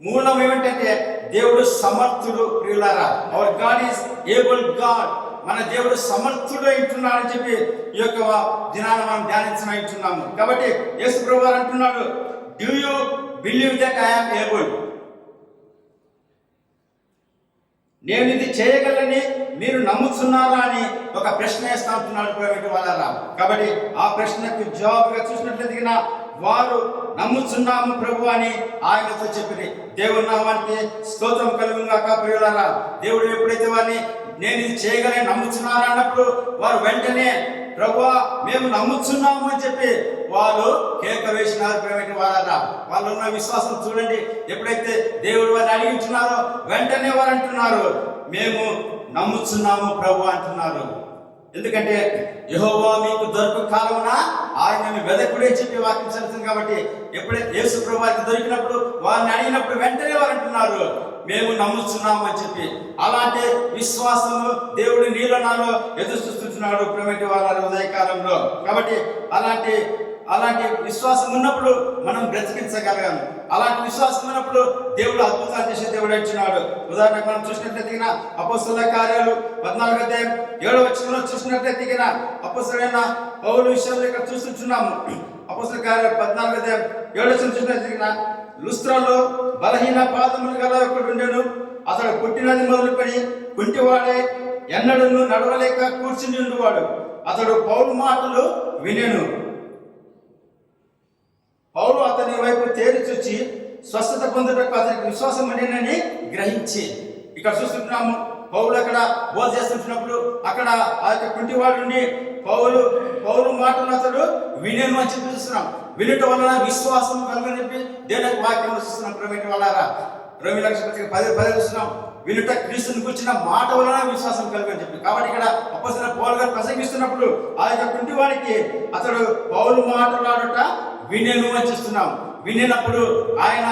మూలం ఏమిటంటే దేవుడు సమర్థుడు ప్రియులారా. Hour God is able God. మన దేవుడు సమర్థుడు అంటున్నాడని చెప్పి ఈ యొక్క దినాన మనం ధ్యానించున్నాము. కాబట్టి యేసు ప్రభువు వారు అంటున్నాడు, do you believe that I am able? నేను ఇది చేయగలని మీరు నమ్ముతున్నారా అని ఒక ప్రశ్న వేస్తా ఉంటున్నాడు ప్రేమటి వాళ్ళరా. కాబట్టి ఆ ప్రశ్నకు జవాబుగా చూసినట్లయితే వారు నమ్ముచున్నాము ప్రభు అని ఆయనతో చెప్పి దేవుని నామానికి స్తోత్రం కలుగుగాక ప్రియులారా. దేవుడు ఎప్పుడైతే వారిని నేను ఇది చేయగలని నమ్ముచున్నారా అన్నప్పుడు వారు వెంటనే ప్రభువా మేము నమ్ముచున్నాము అని చెప్పి వాళ్ళు కేక వేసినారు ప్రేమటి వాళ్ళరా. వాళ్ళు ఉన్న విశ్వాసం చూడండి. ఎప్పుడైతే దేవుడు వారిని అడిగించున్నారో వెంటనే వారు అంటున్నారు, మేము నమ్ముచున్నాము ప్రభు అంటున్నారు. ఎందుకంటే యెహోవా మీకు దొరకు కాలమున ఆయన వెదకుడే చెప్పి వాక్యం చదువుతుంది. కాబట్టి ఎప్పుడైతే యేసు ప్రభు వారికి దొరికినప్పుడు వారిని అడిగినప్పుడు వెంటనే వారు అంటున్నారు, మేము నమ్ముచున్నాము అని చెప్పి. అలాంటి విశ్వాసము దేవుడు నీలో నాలో ఎదురు చూస్తున్నాడు ప్రేమటి వాళ్ళ ఉదయకాలంలో. కాబట్టి అలాంటి విశ్వాసం ఉన్నప్పుడు మనం బ్రతికించగలగాము. అలాంటి విశ్వాసం ఉన్నప్పుడు దేవుడు అద్భుతాలు చేసే దేవుడు అంటున్నాడు. ఉదాహరణకు మనం చూసినట్లయితే అపోస్తలుల కార్యాలు 14:7 చూసినట్లయితే అపోస్తలుడైన పౌలు విషయంలో ఇక్కడ చూస్తున్నాము. అపోస్తలుల కార్యాలు 14:7 చూసినట్లయితే లుస్త్రాలో బలహీన పాదములు గల ఒకడు ఉండెను. అతడు పుట్టినది మొదలుకొని కుంటివాడే, ఎన్నడూ నడవలేక కూర్చుని ఉండేవాడు. అతడు పౌలు మాటలు వినెను. పౌలు అతని వైపు తేరి చూచి స్వస్థత పొందుటకు అతనికి విశ్వాసం ఉండేనని గ్రహించి. ఇక్కడ చూస్తున్నాము పౌలు అక్కడ బోధ చేస్తున్నప్పుడు అక్కడ ఆ యొక్క కుంటివాడు నుండి పౌలు మాటలు అతడు వినెను అని చెప్పి చూస్తున్నాం. వినుట వలన విశ్వాసం కలుగని చెప్పి దేవుని వాక్యం చూస్తున్నాం ప్రేమటి వాళ్ళారా. రోమీయుల పత్రిక 10:10 చూస్తున్నాం, వినుట క్రీస్తుని కూర్చున్న మాట వలన విశ్వాసం కలుగని చెప్పి. కాబట్టి ఇక్కడ అపోస్తలుడైన పౌలు గారు ప్రసంగిస్తున్నప్పుడు ఆ యొక్క కుంటివాడికి అతడు పౌలు మాట్లాడుట వినెను అని చూస్తున్నాం. వినినప్పుడు ఆయన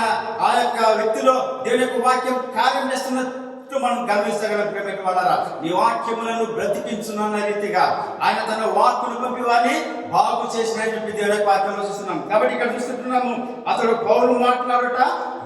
ఆ యొక్క వ్యక్తిలో దేవుని యొక్క వాక్యం కార్యం చేస్తున్నట్టు మనం గమనించగలం ప్రేమటి వాళ్ళారా. నీ వాక్యములను బ్రతికించున్న రీతిగా ఆయన తన వాక్కును పంపి వారిని బాగు చేసిన చెప్పి దేవుని యొక్క వాక్యంలో చూస్తున్నాం. కాబట్టి ఇక్కడ చూస్తున్నాము అతడు పౌలు మాట్లాడుట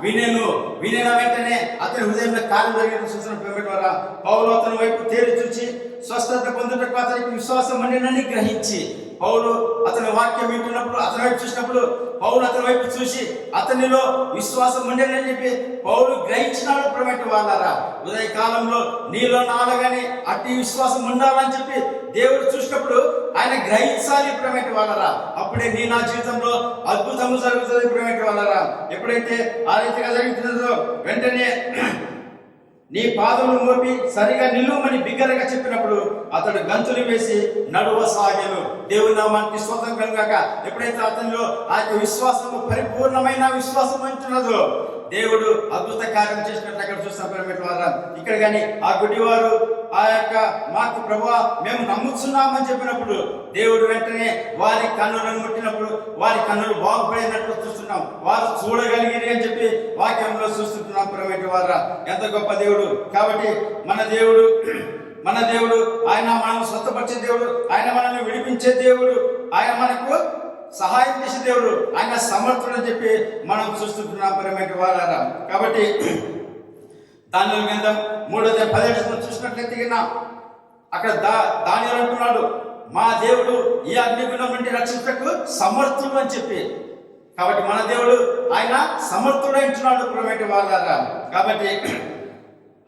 వినెను. వినిన వెంటనే అతని హృదయంలో కార్యం జరిగిన చూస్తున్నాం ప్రేమటి వాళ్ళ. పౌలు అతని వైపు తేరి చూచి స్వస్థత పొందుటకు అతనికి విశ్వాసం ఉండేనని గ్రహించి. పౌలు అతని వాక్యం వింటున్నప్పుడు అతని వైపు చూసినప్పుడు పౌలు అతని వైపు చూసి అతనిలో విశ్వాసం ఉండేనని చెప్పి పౌలు గ్రహించినాడు ప్రేమటి వాళ్ళారా. ఉదయ కాలంలో నీలో నాలో గాని అట్టి విశ్వాసం ఉండాలని చెప్పి దేవుడు చూసినప్పుడు ఆయన గ్రహించాలి ప్రేమటి వాళ్ళారా. అప్పుడే నీ నా జీవితంలో అద్భుతము జరుగుతుంది ప్రేమటి వాళ్ళారా. ఎప్పుడైతే ఆ రీతిగా జరుగుతుందో వెంటనే నీ పాదములు మోపి సరిగా నిలువమని బిగ్గరగా చెప్పినప్పుడు అతడు గంతులు వేసి నడువసాగెను. దేవుని నామానికి స్తోత్రం కలుగాక. ఎప్పుడైతే అతనిలో ఆ యొక్క విశ్వాసము పరిపూర్ణమైన విశ్వాసం అంటున్నదో దేవుడు అద్భుత కార్యం చేసినట్టు అక్కడ చూస్తాం ద్వారా. ఇక్కడ కానీ ఆ గుడివారు ఆ యొక్క మాకు ప్రభువా మేము నమ్ముతున్నామని చెప్పినప్పుడు దేవుడు వెంటనే వారి కన్నులను ముట్టినప్పుడు వారి కన్నులు బాగుపడినట్లు చూస్తున్నాం. వారు చూడగలిగిరి అని చెప్పి వాక్యంలో చూస్తున్నాం ప్రేమటి వారా. ఎంత గొప్ప దేవుడు. కాబట్టి మన దేవుడు ఆయన మనల్ని స్వస్థపరిచే దేవుడు, ఆయన మనల్ని విడిపించే దేవుడు, ఆయన మనకు సహాయం చేసే దేవుడు, ఆయన సమర్థుడు అని చెప్పి మనం చూస్తున్నాం ప్రేమటి వారా. కాబట్టి దానియేలు గ్రంథం 3:17 చూసినట్లయితే అక్కడ దానియేలు అంటున్నాడు, మా దేవుడు ఈ అగ్నిగుండం నుండి రక్షించకు సమర్థుడు అని చెప్పి. కాబట్టి మన దేవుడు ఆయన సమర్థుడైంటున్నాడు ప్రేమటి వారా. కాబట్టి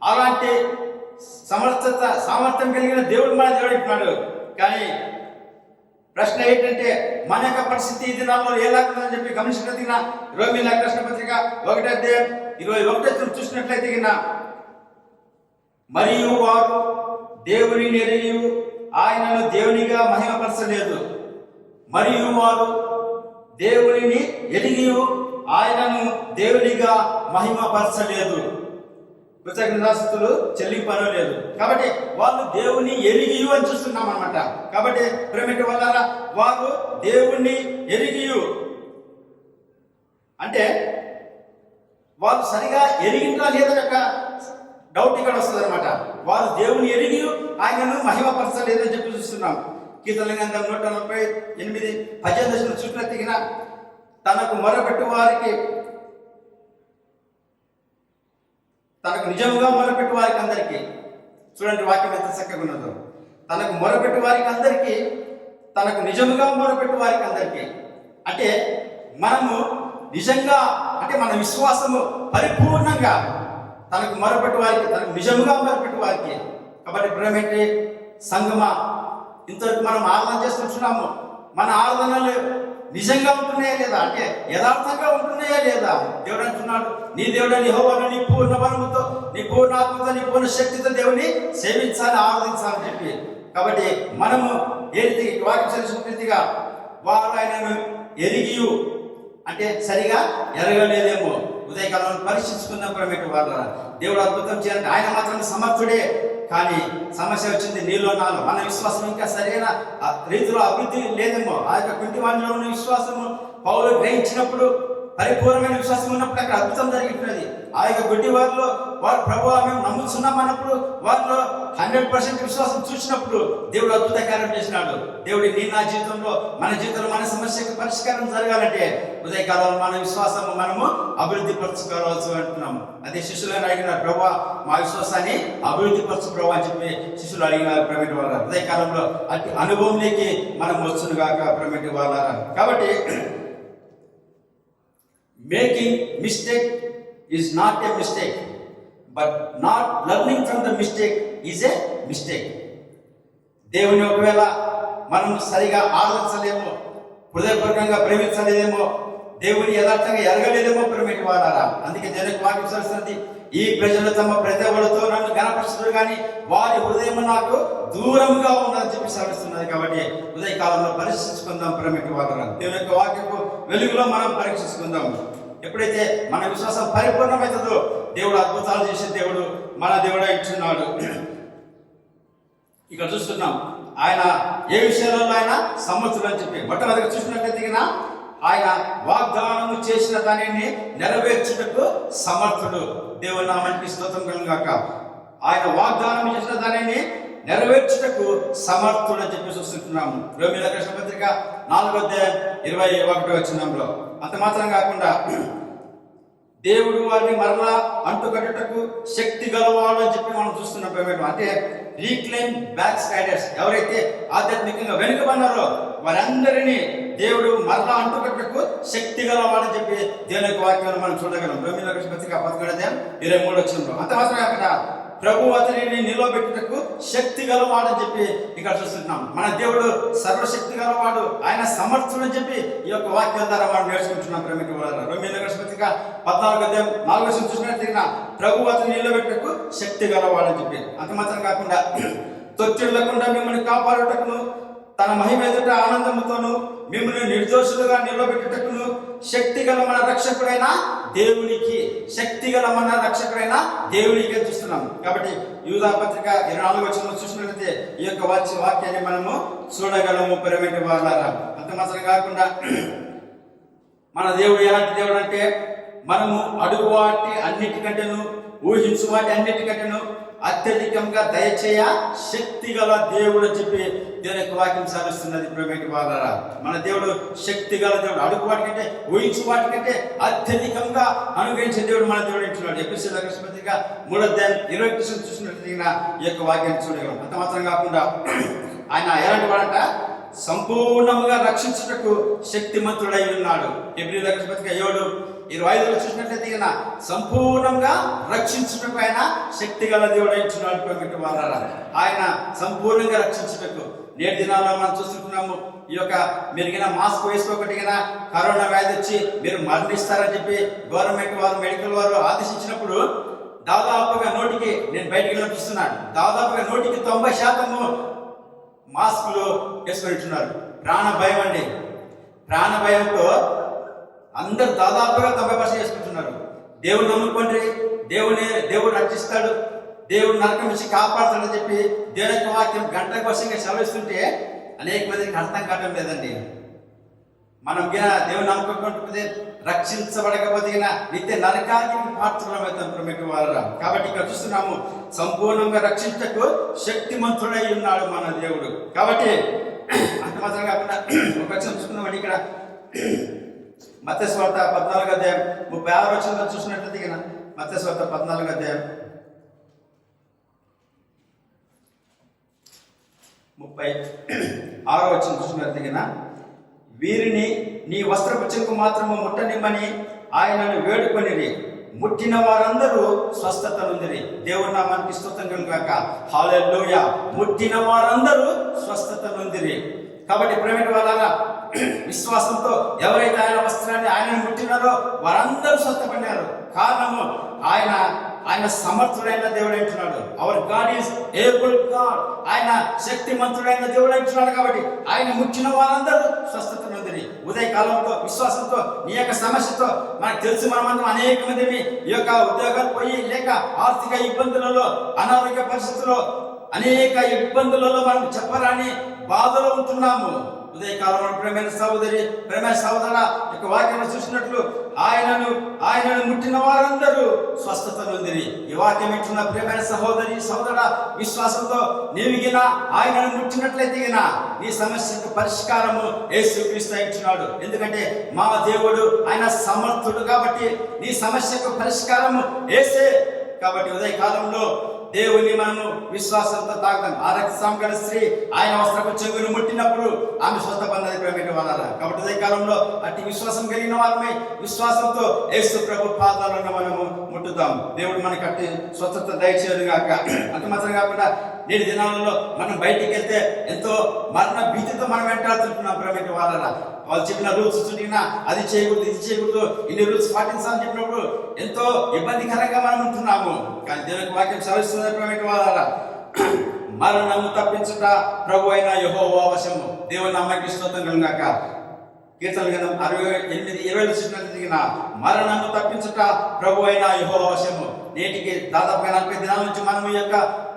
అలాంటి సామర్థ్యం కలిగిన దేవుడు మన దేవుడు అంటున్నాడు. కానీ ప్రశ్న ఏంటంటే మన యొక్క పరిస్థితి ఈ దినాల్లో ఎలాగుందని చెప్పి గమనించినట్టుగా రోమీయుల రాసిన పత్రిక 1:21 చూసినట్లయితే మరియు వారు దేవుని ఎరిగి ఆయనను దేవునిగా మహిమపరచలేదు. మరియు వారు దేవునిని ఎరిగి ఆయనను దేవునిగా మహిమపరచలేదు. కృతజ్ఞతాస్తుతులు చెల్లింపనలేదు. కాబట్టి వాళ్ళు దేవుని ఎరిగి అని చూస్తున్నాం అన్నమాట. కాబట్టి ప్రేమిటి వల్ల వారు దేవుణ్ణి ఎరిగి అంటే వాళ్ళు సరిగా ఎరిగిందా లేదా యొక్క డౌట్ ఇక్కడ వస్తుంది అనమాట. వారు దేవుని ఎరిగి ఆయనను మహిమపరచలేదని చెప్పి చూస్తున్నాం. కీర్తన గ్రంథం 138:18 చూసినట్టుగా తనకు మొరపెట్టు వారికి తనకు నిజముగా మొరపెట్టు వారికి అందరికీ, చూడండి వాక్యం ఎంత చక్కగా ఉన్నదో. తనకు మొరపెట్టు వారికి అందరికీ, తనకు నిజముగా మొరపెట్టు వారికి అందరికీ అంటే మనము నిజంగా అంటే మన విశ్వాసము పరిపూర్ణంగా తనకు మొరపెట్టు వారికి, తనకు నిజముగా మొరపెట్టు వారికి. కాబట్టి ప్రేమేంటి సంగమా, ఇంతవరకు మనం ఆరాధన చేస్తున్నాము. మన ఆరాధనలు నిజంగా ఉంటున్నాయా లేదా, అంటే యథార్థంగా ఉంటున్నాయా లేదా? దేవుడు అంటున్నాడు, నీ దేవుడని యెహోవాను నీ పూర్ణ బలముతో, నీ పూర్ణ ఆత్మతో, నీ పూర్ణ శక్తితో దేవుని సేవించాలి, ఆరాధించాలని చెప్పి. కాబట్టి మనము ఏ రీతి వాక్యం చదివిన రీతిగా వారు ఆయనను ఎరిగి అంటే సరిగా ఎరగలేదేమో ఉదయకాలంలో పరీక్షించుకుందాం ప్రేమటి వాళ్ళ. దేవుడు అద్భుతం చేయాలంటే ఆయన మాత్రం సమర్థుడే. కానీ సమస్య వచ్చింది నీలో నాలో. మన విశ్వాసం ఇంకా సరైన రీతిలో అభివృద్ధి లేదేమో. ఆ యొక్క కుంటివాణిలో ఉన్న విశ్వాసము పౌలు గ్రహించినప్పుడు, పరిపూర్ణమైన విశ్వాసం ఉన్నప్పుడు అక్కడ అద్భుతం జరిగినది. ఆ యొక్క గుడ్డి వారిలో వారు ప్రభువా మేము నమ్ముతున్నాం అన్నప్పుడు వారిలో 100% విశ్వాసం చూసినప్పుడు దేవుడు అద్భుత కార్యం చేసినాడు. దేవుడి నీ నా జీవితంలో, మన జీవితంలో మన సమస్యకు పరిష్కారం జరగాలంటే ఉదయకాలంలో మన విశ్వాసం మనము అభివృద్ధి పరచుకోవాల్సి అంటున్నాము. అదే శిష్యులను అడిగినారు, ప్రభువా మా విశ్వాసాన్ని అభివృద్ధి పరచు ప్రభు అని చెప్పి శిష్యులు అడిగినారు ప్రేమటి వాళ్ళ. ఉదయకాలంలో అట్టి అనుభవంలోకి మనం వచ్చునుగాక ప్రేమటి వాళ్ళ. కాబట్టి making mistake is not a mistake, but not learning from the mistake is a mistake. దేవుని ఒకవేళ మనం సరిగా ఆలోచించలేమో, హృదయపూర్వకంగా ప్రేమించలేదేమో, దేవుని యథార్థంగా ఎరగలేదేమో ప్రేమిటి వారారా. అందుకే దేవునికి వాక్యం సరిస్తుంది, ఈ ప్రజలు తమ ప్రతిభలతో నన్ను గణపరుచుతారు కానీ వారి హృదయం నాకు దూరంగా ఉందని చెప్పి సెలవిస్తున్నది. కాబట్టి ఉదయకాలంలో పరీక్షించుకుందాం ప్రేమిటి వారారా. దేవుని యొక్క వాక్యపు వెలుగులో మనం పరీక్షించుకుందాం. ఎప్పుడైతే మన విశ్వాసం పరిపూర్ణమవుతుందో దేవుడు అద్భుతాలు చేసే దేవుడు మన దేవుడు ఇచ్చున్నాడు. ఇక్కడ చూస్తున్నాం ఆయన ఏ విషయంలో ఆయన సమర్థుడు అని చెప్పి. మొట్టమొదటిగా చూసినట్లయితే ఆయన వాగ్దానము చేసిన దానిని నెరవేర్చుటకు సమర్థుడు. దేవుని నామానికి స్తోత్రం కలుగాక. ఆయన వాగ్దానం చేసిన దానిని నెరవేర్చుటకు సమర్థుడు అని చెప్పి చూస్తున్నాము. రోమీయుల రాసిన పత్రిక 4:21 అంత మాత్రం కాకుండా దేవుడు వారిని మరలా అంటుకట్టుటకు శక్తి గలవాడు అని చెప్పి మనం చూస్తున్నాం. అంటే రీక్లెయిమ్ బ్యాక్ స్లైడర్స్, ఎవరైతే ఆధ్యాత్మికంగా వెనుకబడినారో వారందరినీ దేవుడు మరలా అంటుకట్టుటకు శక్తి గలవాడని చెప్పి దేవుని యొక్క వాక్యాన్ని మనం చూడగలం. రోమీయుల రాసిన పత్రిక 11:23 అంత మాత్రం కాకుండా ప్రభు అతనిని నిలబెట్టుటకు శక్తి గలవాడని చెప్పి ఇక్కడ చూస్తున్నాం. మన దేవుడు సర్వశక్తి గలవాడు, ఆయన సమర్థుడు అని చెప్పి ఈ యొక్క వాక్యం ద్వారా మనం నేర్చుకుంటున్నాం. రోమీయులకు రాసిన పత్రిక 14:4 చూసినట్లయినా ప్రభు అతని నిలబెట్టుటకు శక్తి గలవాడని చెప్పి. అంత మాత్రం కాకుండా తొట్టిల్లకుండా మిమ్మల్ని కాపాడుటకును తన మహిమ ఎదుట ఆనందముతోను మిమ్మల్ని నిర్దోషులుగా నిలబెట్టుటకును శక్తిగల మన రక్షకుడైన దేవునికి, శక్తిగల మన రక్షకుడైన దేవునికి చూస్తున్నాం. కాబట్టి యూదా పత్రిక 24 చూసినట్లయితే ఈ యొక్క వాక్యాన్ని మనము చూడగలము. ప్రియమైన వారలారా, అంత మాత్రం కాకుండా మన దేవుడు ఎలాంటి దేవుడు అంటే మనము అడుగు వాటి అన్నిటికంటేను ఊహించు వాటి అన్నిటికంటేను అత్యధికంగా దయచేయ శక్తి గల దేవుడు అని చెప్పి దేవుని యొక్క వాక్యం సాధిస్తున్నది. ప్రియమైన వారలారా, మన దేవుడు శక్తి గల దేవుడు, అడుగు వాటికంటే ఊహించు వాటికంటే అత్యధికంగా అనుగ్రహించే దేవుడు మన దేవుడు అంటున్నాడు. ఎఫెసీయులకు రాసిన పత్రిక 3:20 చూసినట్లయినా ఈ యొక్క వాక్యాన్ని చూడగలం. అంత మాత్రం కాకుండా ఆయన ఎలాంటి వాడంట సంపూర్ణంగా రక్షించుటకు శక్తిమంతుడై ఉన్నాడు. హెబ్రీయులకు రాసిన పత్రిక 7:25 చూసినట్లయితే సంపూర్ణంగా రక్షించుటకు ఆయన శక్తి గల దేవుడు ఇచ్చున్నాడు. ప్రియమైన వారలారా, ఆయన సంపూర్ణంగా రక్షించుటకు నేటి దినాల్లో మనం చూస్తున్నాము. ఈ యొక్క మీరు మాస్క్ వేసుకోకటి కరోనా వ్యాధి వచ్చి మీరు మరణిస్తారని చెప్పి గవర్నమెంట్ వారు, మెడికల్ వారు ఆదేశించినప్పుడు దాదాపుగా నోటికి, నేను బయటికి వెళ్ళి చూస్తున్నాను, దాదాపుగా 90% మాస్కులు వేసుకుంటున్నారు. ప్రాణ భయం అండి, ప్రాణ భయంతో అందరు దాదాపుగా 90% వేసుకుంటున్నారు. దేవుడు నమ్ముకోండి, దేవుడు రక్షిస్తాడు, దేవుడు నరకం నుంచి కాపాడుతాడని చెప్పి దేవుని యొక్క వాక్యం గంట కోసంగా సెలవిస్తుంటే అనేక మందికి అర్థం కావడం లేదండి. మనం దేవుని నమ్మకపోతే రక్షించబడకపోతే నిత్య నరకానికి పాత్రలమవుతాం. ప్రియమైన వారలారా, కాబట్టి ఇక్కడ చూస్తున్నాము సంపూర్ణంగా రక్షించకు శక్తిమంతుడై ఉన్నాడు మన దేవుడు. కాబట్టి అంత మాత్రం కాకుండా ఒక వచనం చూసుకున్నామండి. ఇక్కడ మత్తయి సువార్త 14:36 చూసినట్లయితే మత్తయి సువార్త 14:36 చూసినట్లయితే వీరిని నీ వస్త్రపు చెంగు మాత్రము ముట్టనిమ్మని ఆయనను వేడుకొనిరి, ముట్టిన వారందరూ స్వస్థత నొందిరి. దేవుని నామానికి స్తుతి కలుగుగాక. హల్లెలూయా. ముట్టిన వారందరూ స్వస్థత నొందిరి. కాబట్టి ప్రియమైన వారలారా, విశ్వాసంతో ఎవరైతే ఆయన వస్త్రాన్ని ఆయనను ముట్టినారో వారందరూ స్వస్థపడినారు. కారణము ఆయన సమర్థుడైన దేవుడు అంటున్నాడు. Hour God is able God, ఆయన శక్తిమంతుడైన దేవుడు అంటున్నాడు. కాబట్టి ఆయన ముట్టిన వారందరూ స్వస్థత నొందిరి. ఉదయ కాలంతో విశ్వాసంతో నీ యొక్క సమస్యతో మనకు తెలుసు, మనమందరం అనేక మంది ఈ యొక్క ఉద్యోగాలు పోయి లేక ఆర్థిక ఇబ్బందులలో, అనారోగ్య పరిస్థితుల్లో, అనేక ఇబ్బందులలో మనం చెప్పరాని బాధలో ఉంటున్నాము. ఉదయకాలంలో ప్రేమైన సహోదరి, ప్రేమైన సహోదర యొక్క వాక్యాన్ని చూసినట్లు ఆయనను ముట్టిన వారందరూ స్వస్థత నొందిరి. ఈ వాక్యం ఇచ్చిన ప్రేమైన సహోదరి సహోదర, విశ్వాసంతో నీవిగిన ఆయనను ముట్టినట్లయితే నీ సమస్యకు పరిష్కారము యేసుక్రీస్తు ఇచ్చున్నాడు. ఎందుకంటే మా దేవుడు ఆయన సమర్థుడు కాబట్టి నీ సమస్యకు పరిష్కారము యేసే. కాబట్టి ఉదయ కాలంలో దేవుని మనము విశ్వాసంతో తాగుతాం. ఆ రక్తస్రావం గల స్త్రీ ఆయన వస్త్రపు చెంగును ముట్టినప్పుడు ఆమె స్వస్థపడినది. ప్రేమైన వారలారా, కాబట్టి ఉదయ కాలంలో అట్టి విశ్వాసం కలిగిన వారమై విశ్వాసంతో యేసు ప్రభు పాదాలను మనము ముట్టుదాం. దేవుడు మనకి అట్టి స్వస్థత దయచేయడుగాక. అంత మాత్రం కాకుండా నేటి దినాలలో మనం బయటికి వెళ్తే ఎంతో మరణ భీతితో మనం వెంటాడుతుంటున్నాం. ప్రేమైన వారలారా, వాళ్ళు చెప్పిన రూల్స్ చుట్టినా అది చేయకూడదు, ఇది చేయకూడదు, ఇన్ని రూల్స్ పాటించాలని చెప్పినప్పుడు ఎంతో ఇబ్బందికరంగా మనం ఉంటున్నాము. కానీ దేవునికి వాక్యం సెలవిస్తున్నటువంటి వారలారా, మరణము తప్పించుట ప్రభు అయిన యెహోవా వశము. దేవుని నామానికి స్తోత్రం కలుగుగాక. కీర్తన గ్రంథం 68:20 మరణము తప్పించుట ప్రభు అయిన యెహోవా వశము. నేటికి దాదాపుగా 40 దినాల నుంచి మనం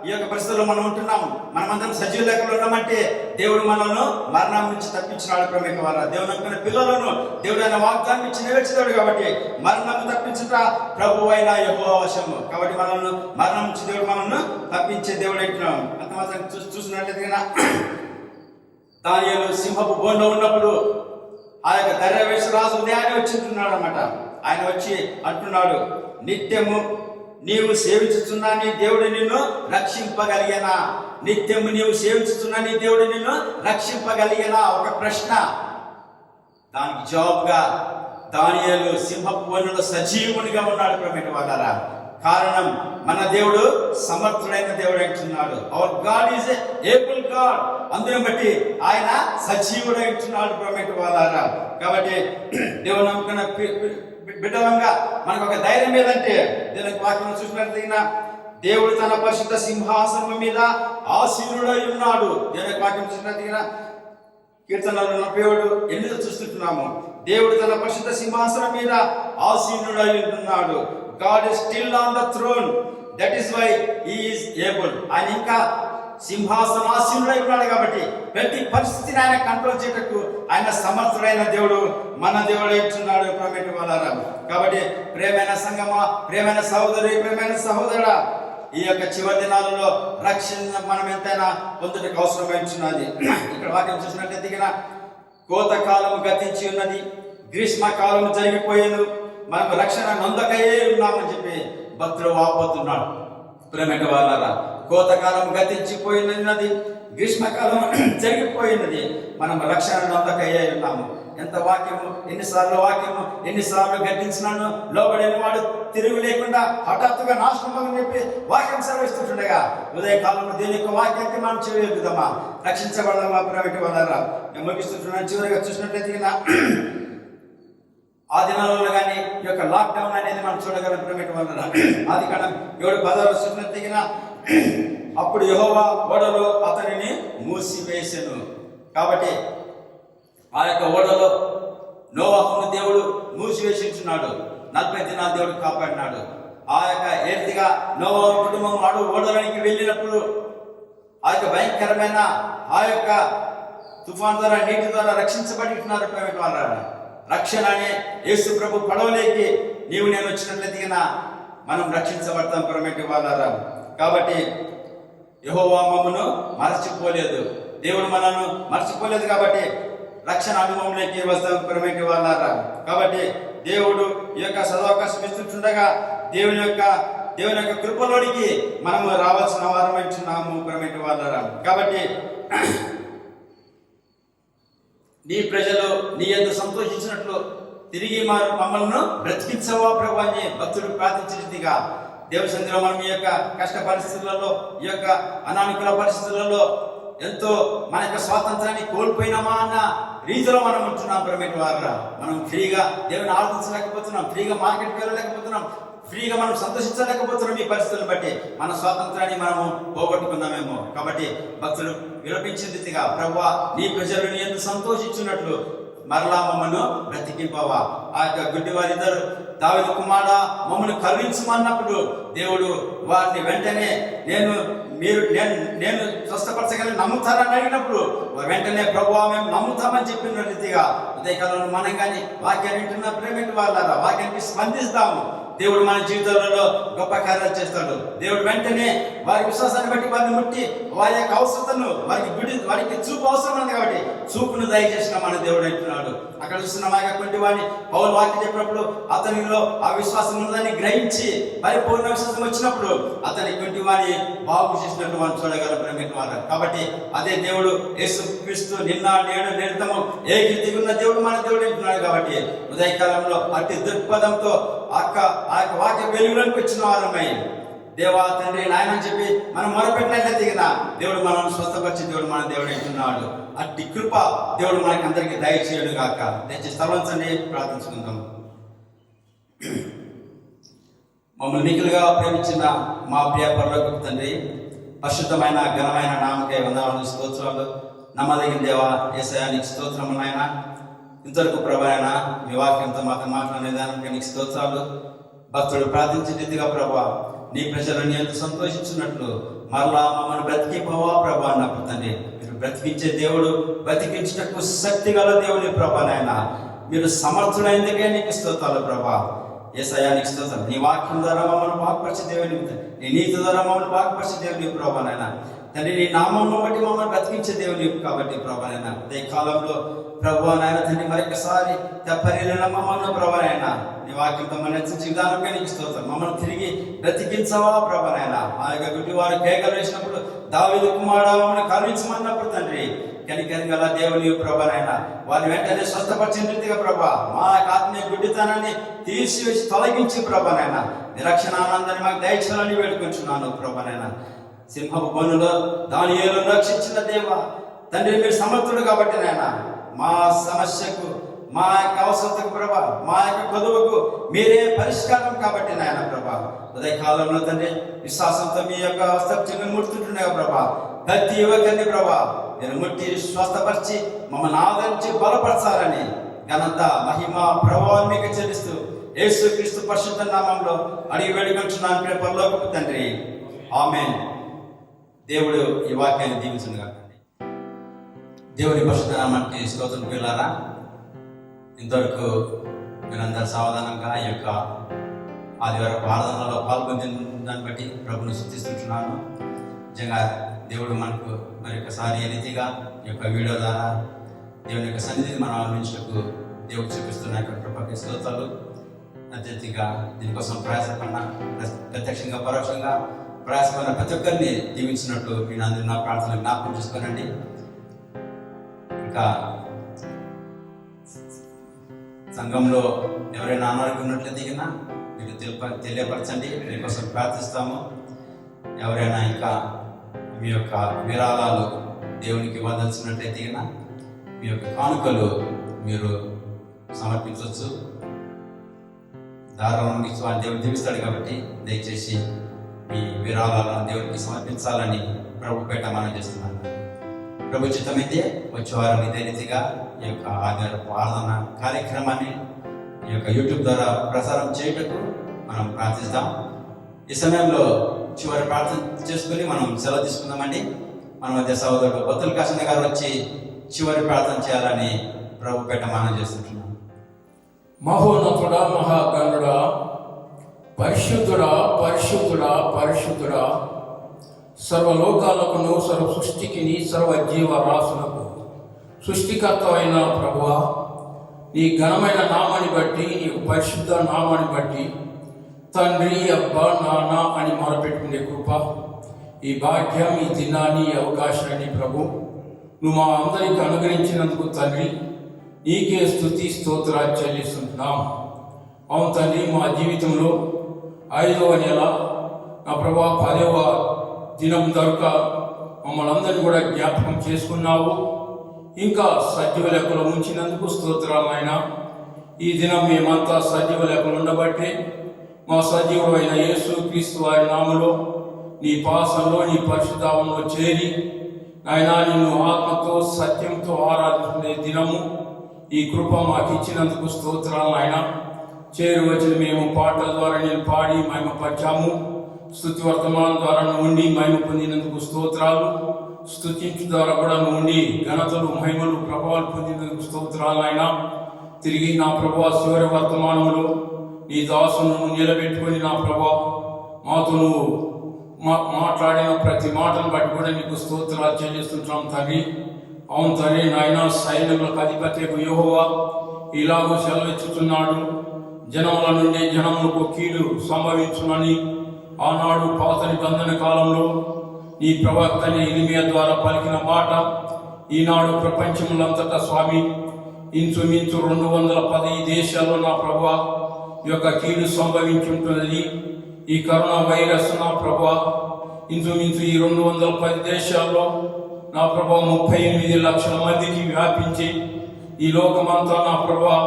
ఈ యొక్క పరిస్థితుల్లో మనం ఉంటున్నాము. మనమందరం సజీవ లెక్కలు ఉన్నామంటే దేవుడు మనల్ని మరణం నుంచి తప్పించినాడు. ప్రేమ వారా, దేవుని అనుకున్న పిల్లలను దేవుడు ఆయన వాగ్దానం ఇచ్చి నెరవేర్చాడు. కాబట్టి మరణం తప్పించుట ప్రభు అయిన యెహోవా వశము. కాబట్టి మనల్ని మరణం నుంచి దేవుడు మనల్ని తప్పించే దేవుడు అంటున్నాం. అంత మాత్రం చూసినట్లయితే దానియేలు సింహపు బోన్లో ఉన్నప్పుడు ఆ యొక్క దర్యావేషు రాజు ఉదయాన్నే వచ్చింటున్నాడు అన్నమాట. ఆయన వచ్చి అంటున్నాడు, నిత్యము నీవు సేవించుతున్నా నీ దేవుడు నిన్ను రక్షింపగలిగేనా? నిత్యము నీవు సేవించుతున్నా నీ దేవుడు నిన్ను రక్షింపగలిగేనా? ఒక ప్రశ్న. దానికి జవాబుగా దానియేలు సింహపు బోనులో సజీవునిగా ఉన్నాడు. ప్రియమైన వారలారా, కారణం మన దేవుడు సమర్థుడైన దేవుడు అంటున్నాడు. Hour God is able God. అందుని బట్టి ఆయన సజీవుడు అంటున్నాడు ప్రియమైన వాళ్ళారా. కాబట్టి దేవుడు నమ్ముకున్న బిడ్డలంగా మనకు ఒక ధైర్యం ఏదంటే, దేవునికి వాక్యం చూసినట్టు దేవుడు తన పరిశుద్ధ సింహాసనం మీద ఆసీనుడై ఉన్నాడు. దేవునికి వాక్యం చూసినట్టుగా కీర్తనలు 47:8 చూస్తున్నాము. దేవుడు తన పరిశుద్ధ సింహాసనం మీద ఆసీనుడై ఉంటున్నాడు. God is still on the throne. That is why he is able. ఆయన ఇంకా సింహాసనాసీనుడై ఉన్నాడు కాబట్టి ప్రతి పరిస్థితిని ఆయన కంట్రోల్ చేయటకు ఆయన సమర్థుడైన దేవుడు మన దేవుడు ఇచ్చున్నాడు ప్రియమైన వాళ్ళారా. కాబట్టి ప్రియమైన సంగమా, ప్రియమైన సహోదరి, ప్రియమైన సహోదరుడా, ఈ యొక్క చివరి దినాలలో రక్షణ మనం ఎంతైనా పొందుటకు అవసరమైనది. ఇక్కడ వాక్యం చూసినట్లయితే కోతకాలం గతించి ఉన్నది, గ్రీష్మకాలం జరిగిపోయేను, మనకు రక్షణ నొందకయే ఉన్నామని చెప్పి భక్తులు వాపోతున్నాడు. ప్రియమైన వాళ్ళారా, కోతకాలం గతించిపోయినది, గ్రీష్మకాలం జరిగిపోయినది, మనం రక్షణ నొందకయ్యే ఉన్నాము. ఎంత వాక్యము, ఎన్నిసార్లు గద్దించినాను, లోబడిన వాడు తిరుగు లేకుండా హఠాత్తుగా నాశనం అని చెప్పి వాక్యం సెలవిస్తుండగా ఉదయకాలంలో దేని యొక్క వాక్యానికి మనం చెవియొద్దామా, రక్షించబడదామా ప్రియమైన వాళ్ళారా. నేను ముగిస్తుంటున్నాను. చివరిగా చూసినట్లయితే ఆ దినాలలో కానీ ఈ యొక్క లాక్డౌన్ అనేది మనం చూడగలం ప్రియమైన వాళ్ళారా. ఆది కాండం 7:16 చూసినట్లయితే అప్పుడు యెహోవా ఓడలో అతనిని మూసివేసెను. కాబట్టి ఆ యొక్క ఓడలో నోవాహును దేవుడు మూసివేసించున్నాడు. 40 దినాలు దేవుడు కాపాడినాడు. ఆ యొక్క ఏదిగా నోవాహు కుటుంబం ఓడలోనికి వెళ్ళినప్పుడు ఆ యొక్క భయంకరమైన ఆ యొక్క తుఫాన్ ద్వారా, నీటి ద్వారా రక్షించబడి ఉన్నారు ప్రియమైన వాళ్ళారా. రక్షణ అనే యేసు ప్రభు పడవలేకి నీవు నేను వచ్చినట్లయితే మనం రక్షించబడతాం ప్రియమైన వాళ్ళారా. కాబట్టి యెహోవా మమ్మను మరచిపోలేదు, దేవుడు మనను మరచిపోలేదు. కాబట్టి రక్షణ అనుభవంలోకి వస్తాం ప్రియమైన వాళ్ళారా. కాబట్టి దేవుడు ఈ యొక్క సదవకాశం ఇస్తుండగా దేవుని యొక్క కృపలోనికి మనము రావాల్సిన వారం అంటున్నాము ప్రియమైన వాళ్ళారా. కాబట్టి నీ ప్రజలు నీ యందు సంతోషించినట్లు తిరిగి మమ్మల్ని బ్రతికించవా ప్రభు అని భక్తుడు ప్రార్థించినట్టుగా దేవుని సన్నిధిలో మనం ఈ యొక్క కష్ట పరిస్థితులలో, ఈ యొక్క అనానుకూల పరిస్థితులలో ఎంతో మన యొక్క స్వాతంత్రాన్ని కోల్పోయినామా అన్న రీతిలో మనం ఉంటున్నాం ప్రియమైన వారా. మనం ఫ్రీగా దేవుని ఆరాధించలేకపోతున్నాం, ఫ్రీగా మార్కెట్కి వెళ్ళలేకపోతున్నాం, ఫ్రీగా మనం సంతోషించలేకపోతున్నాం. ఈ పరిస్థితులను బట్టి మన స్వాతంత్రాన్ని మనము పోగొట్టుకున్నామేమో. కాబట్టి భక్తులు విలపించిన రీతిగా ప్రభువా నీ ప్రజలు నీ యందు సంతోషించున్నట్లు మరలా మమ్మను బ్రతికింపవా. ఆ యొక్క గుడ్డి వారిద్దరు దావీదు కుమారుడా మమ్మల్ని కరుణించమన్నప్పుడు దేవుడు వారిని వెంటనే నేను స్వస్థపరచగలని నమ్ముతారని అడిగినప్పుడు వెంటనే ప్రభువా మేము నమ్ముతామని చెప్పిన రీతిగా ఉదయకాలంలో మనం కానీ వాక్యాన్ని వింటున్న ప్రేమిటి వాళ్ళారా వాక్యానికి స్పందిస్తాము. దేవుడు మన జీవితాలలో గొప్ప కార్యాలు చేస్తాడు. దేవుడు వెంటనే వారి విశ్వాసాన్ని బట్టి వారిని ముట్టి వారి యొక్క అవసరతను వారికి చూపు అవసరం ఉంది కాబట్టి చూపును దయచేసిన మన దేవుడు అంటున్నాడు. అక్కడ చూస్తున్న మా యొక్క వాడిని పౌలు వాక్యం చెప్పినప్పుడు అతనిలో ఆ విశ్వాసం ఉందని గ్రహించి పరిపూర్ణ విశ్వాసం వచ్చినప్పుడు అతని కుంటి వాడిని బాగు చేసినట్టు మనం చూడగలం ప్రేమిటి వారు. కాబట్టి అదే దేవుడు యేసు క్రీస్తు నిన్న నేడు నిరంతరము ఏకీతిగా దేవుడు మన దేవుడు అంటున్నాడు. కాబట్టి ఉదయకాలంలో అట్టి దృక్పథంతో ఆ యొక్క వాక్య వెలుగులోకి వచ్చిన వారమై దేవా తండ్రి నాయన అని చెప్పి మనం మొరపెట్టినట్లయితే దేవుడు మనల్ని స్వస్థపరిచి దేవుడు మన దేవుడు అంటున్నాడు. అట్టి కృప దేవుడు మనకి అందరికీ దయచేయడు గాక. దయచేసి స్థలంచండి, ప్రార్థించుకుందాం. మమ్మల్ని మిగిలిగా ప్రేమించిన మా ప్రియ పరలోకపు తండ్రి, పరిశుద్ధమైన ఘనమైన నామకే వందనాలు స్తోత్రాలు. నమ్మదగిన దేవా యేసయ్యా నీకు స్తోత్రము నాయన. ఇంతవరకు ప్రభాయన మీ వాక్యంతో మాతో మాట్లాడే దానికి నీకు స్తోత్రాలు. భక్తుడు ప్రార్థించే రీతిగా ప్రభా నీ ప్రజలు నీ ఎంత సంతోషించినట్లు మరలా మమ్మల్ని బ్రతికిపోవా ప్రభా అన్నప్పుడు తండ్రి మీరు బ్రతికించే దేవుడు, బ్రతికించటకు శక్తి గల దేవుని ప్రభా నాయన మీరు సమర్థుడైందుకే నీకు స్తోత్రాలు ప్రభా. యేసయ్యా నీకు స్తోత్రాలు. నీ వాక్యం ద్వారా మమ్మల్ని బాగుపరిచే దేవుని, నీ నీతి ద్వారా మమ్మల్ని బాగుపరిచే దేవుని ప్రభా నాయన తండ్రి నీ నామం బట్టి మమ్మల్ని బ్రతికించే దేవుని కాబట్టి ప్రభా నాయన అదే కాలంలో ప్రభు నాయన తండ్రి మరొకసారి తెప్పరిల్లిన మమ్మల్ని ప్రభు నాయన నీ వాక్యంతో మన హెచ్చించి విధానంగా నీకు స్తోత్రం. మమ్మల్ని తిరిగి బ్రతికించవా ప్రభు నాయన. ఆ యొక్క గుడ్డి వారు కేకలు వేసినప్పుడు దావీదు కుమారుడా మమ్మల్ని కరుణించమన్నప్పుడు తండ్రి కనికరం గల దేవుని ప్రభు నాయన వారిని వెంటనే స్వస్థపరిచిన రీతిగా ప్రభా మా యొక్క ఆత్మీయ గుడ్డితనాన్ని తీసివేసి తొలగించి ప్రభు నాయన నిరక్షణ ఆనందాన్ని మాకు దయచేయాలని వేడుకుంటున్నాను ప్రభు నాయన. సింహపు బొన్నులో దానియేలును రక్షించిన దేవ తండ్రి మీరు సమర్థుడు కాబట్టి నాయన మా సమస్యకు మా యొక్క అవసరతకు ప్రభా మా యొక్క కొదువుకు మీరే పరిష్కారం కాబట్టి నాయన ప్రభా ఉదయకాలంలో తండ్రి విశ్వాసంతో మీ యొక్క హస్తక్షను ముడుతుంటున్నాయి ప్రభా ప్రతి యువకుని ప్రభా మీరు ముట్టి స్వస్థపరిచి మమ్మల్ని ఆదరించి బలపరచాలని ఘనత మహిమ ప్రభావం మీకు చెల్లిస్తూ యేసుక్రీస్తు పరిశుద్ధ నామంలో అడిగి వేడుకొంటున్నాను ప్రియ పరలోకపు తండ్రి ఆమేన్. దేవుడు ఈ వాక్యాన్ని దీవించును గాక. దేవుని పరిశుద్ధ నామానికి స్తోత్రం పిల్లారా. ఇంతవరకు మీరందరూ సావధానంగా ఈ యొక్క ఆదివారం ఆరాధనలో పాల్గొందిన దాన్ని బట్టి ప్రభుని స్తుతిస్తున్నాను. నిజంగా దేవుడు మనకు మరొకసారి ఏ రీతిగా ఈ యొక్క వీడియో ద్వారా దేవుని యొక్క సన్నిధిని మనం ఆలోచించకు దేవుడు చూపిస్తున్న కృపకి స్తోత్రాలు. అత్యధికంగా దీనికోసం ప్రయాసపడిన ప్రత్యక్షంగా పరోక్షంగా ప్రయాసపడిన ప్రతి ఒక్కరిని దీవించినట్టు మీరు అందరూ నా ప్రార్థన జ్ఞాపకం చేసుకోనండి. ఇంకా సంఘంలో ఎవరైనా అనారోగ్యం ఉన్నట్లయితే దిగినా మీరు తెలియపరచండి, మీకోసం ప్రార్థిస్తాము. ఎవరైనా ఇంకా మీ యొక్క విరాళాలు దేవునికి ఇవ్వదలసినట్లయితే మీ యొక్క కానుకలు మీరు సమర్పించవచ్చు. దారుణం వాళ్ళు దేవుడు దీవిస్తాడు కాబట్టి దయచేసి మీ విరాళాలను దేవునికి సమర్పించాలని ప్రభు పేట మనం చేస్తున్నాను. ప్రభు చిత్తమైతే వచ్చేవారం ఇదే రీతిగా ఈ యొక్క ఆదివారపు ఆరాధన కార్యక్రమాన్ని ఈ యొక్క యూట్యూబ్ ద్వారా ప్రసారం చేయటకు మనం ప్రార్థిస్తాం. ఈ సమయంలో చివరి ప్రార్థన చేసుకుని మనం సెలవు తీసుకుందామండి. మన మధ్య సహోదరుడు బొత్తుల కాశన్న గారు వచ్చి చివరి ప్రార్థన చేయాలని ప్రభు పేట మనం చేస్తుంటున్నాం. మహోన్నతుడా మహాగణుడా పరిశుద్ధుడా పరిశుద్ధుడా పరిశుద్ధుడా సర్వలోకాలకును సర్వ సృష్టికి సర్వ జీవరాశులకు సృష్టికర్త అయిన ప్రభువా నీ ఘనమైన నామాన్ని బట్టి నీ పరిశుద్ధ నామాన్ని బట్టి తండ్రి అబ్బా నాన్న అని మొరపెట్టుకునే కృప ఈ భాగ్యం ఈ దినాన్ని ఈ అవకాశాన్ని ప్రభు నువ్వు మా అందరికి అనుగ్రహించినందుకు తండ్రి నీకే స్తుతి స్తోత్రాలు చెల్లిస్తున్నాం. అవును తండ్రి మా జీవితంలో 5వ నెల నా ప్రభా 10వ దినం దొరక మమ్మల్ని అందరినీ కూడా జ్ఞాపకం చేసుకున్నావు. ఇంకా సజీవ లెక్కలో ఉంచినందుకు స్తోత్రాలైనా ఈ దినం మేమంతా సజీవ లెక్కలు ఉండబట్టే మా సజీవుడైన యేసు క్రీస్తు వారి నామలో నీ పాసంలో నీ పరిశుద్ధావంలో చేరి ఆయన నిన్ను ఆత్మతో సత్యంతో ఆరాధించే దినము ఈ కృప మాకు ఇచ్చినందుకు స్తోత్రాలు ఆయన. చేరు వచ్చిన మేము పాటల ద్వారా నేను పాడి మహిమపరిచాము. స్తుతి వర్తమానం ద్వారా ఉండి మహిమ పొందినందుకు స్తోత్రాలు. స్తుతించు ద్వారా కూడా ఉండి ఘనతలు మహిమలు ప్రభావాలు పొందినందుకు స్తోత్రాలు ఆయన. తిరిగి నా ప్రభా చివరి వర్తమానంలో నీ దాసును నిలబెట్టుకొని నా ప్రభా మాతో నువ్వు మాట్లాడిన ప్రతి మాటను బట్టి కూడా నీకు స్తోత్రాలు చెల్లిస్తుంటున్నాం తండ్రి. అవును తండ్రి నాయన సైన్యములకు అధిపతి యెహోవా ఇలాగూ సెలవిచ్చుతున్నాడు, జనముల నుండి జనములకు కీడు సంభవించునని ఆనాడు పాత నిబంధన కాలంలో నీ ప్రవక్తని ఇర్మియా ద్వారా పలికిన మాట ఈనాడు ప్రపంచములంతటా స్వామి ఇంచుమించు 210 దేశాల్లో నా ప్రభా ఈ యొక్క కీడు సంభవించుంటున్నది. ఈ కరోనా వైరస్ నా ప్రభా ఇంచుమించు ఈ 210 దేశాల్లో నా ప్రభా 38 లక్షల మందికి వ్యాపించి ఈ లోకమంతా నా ప్రభా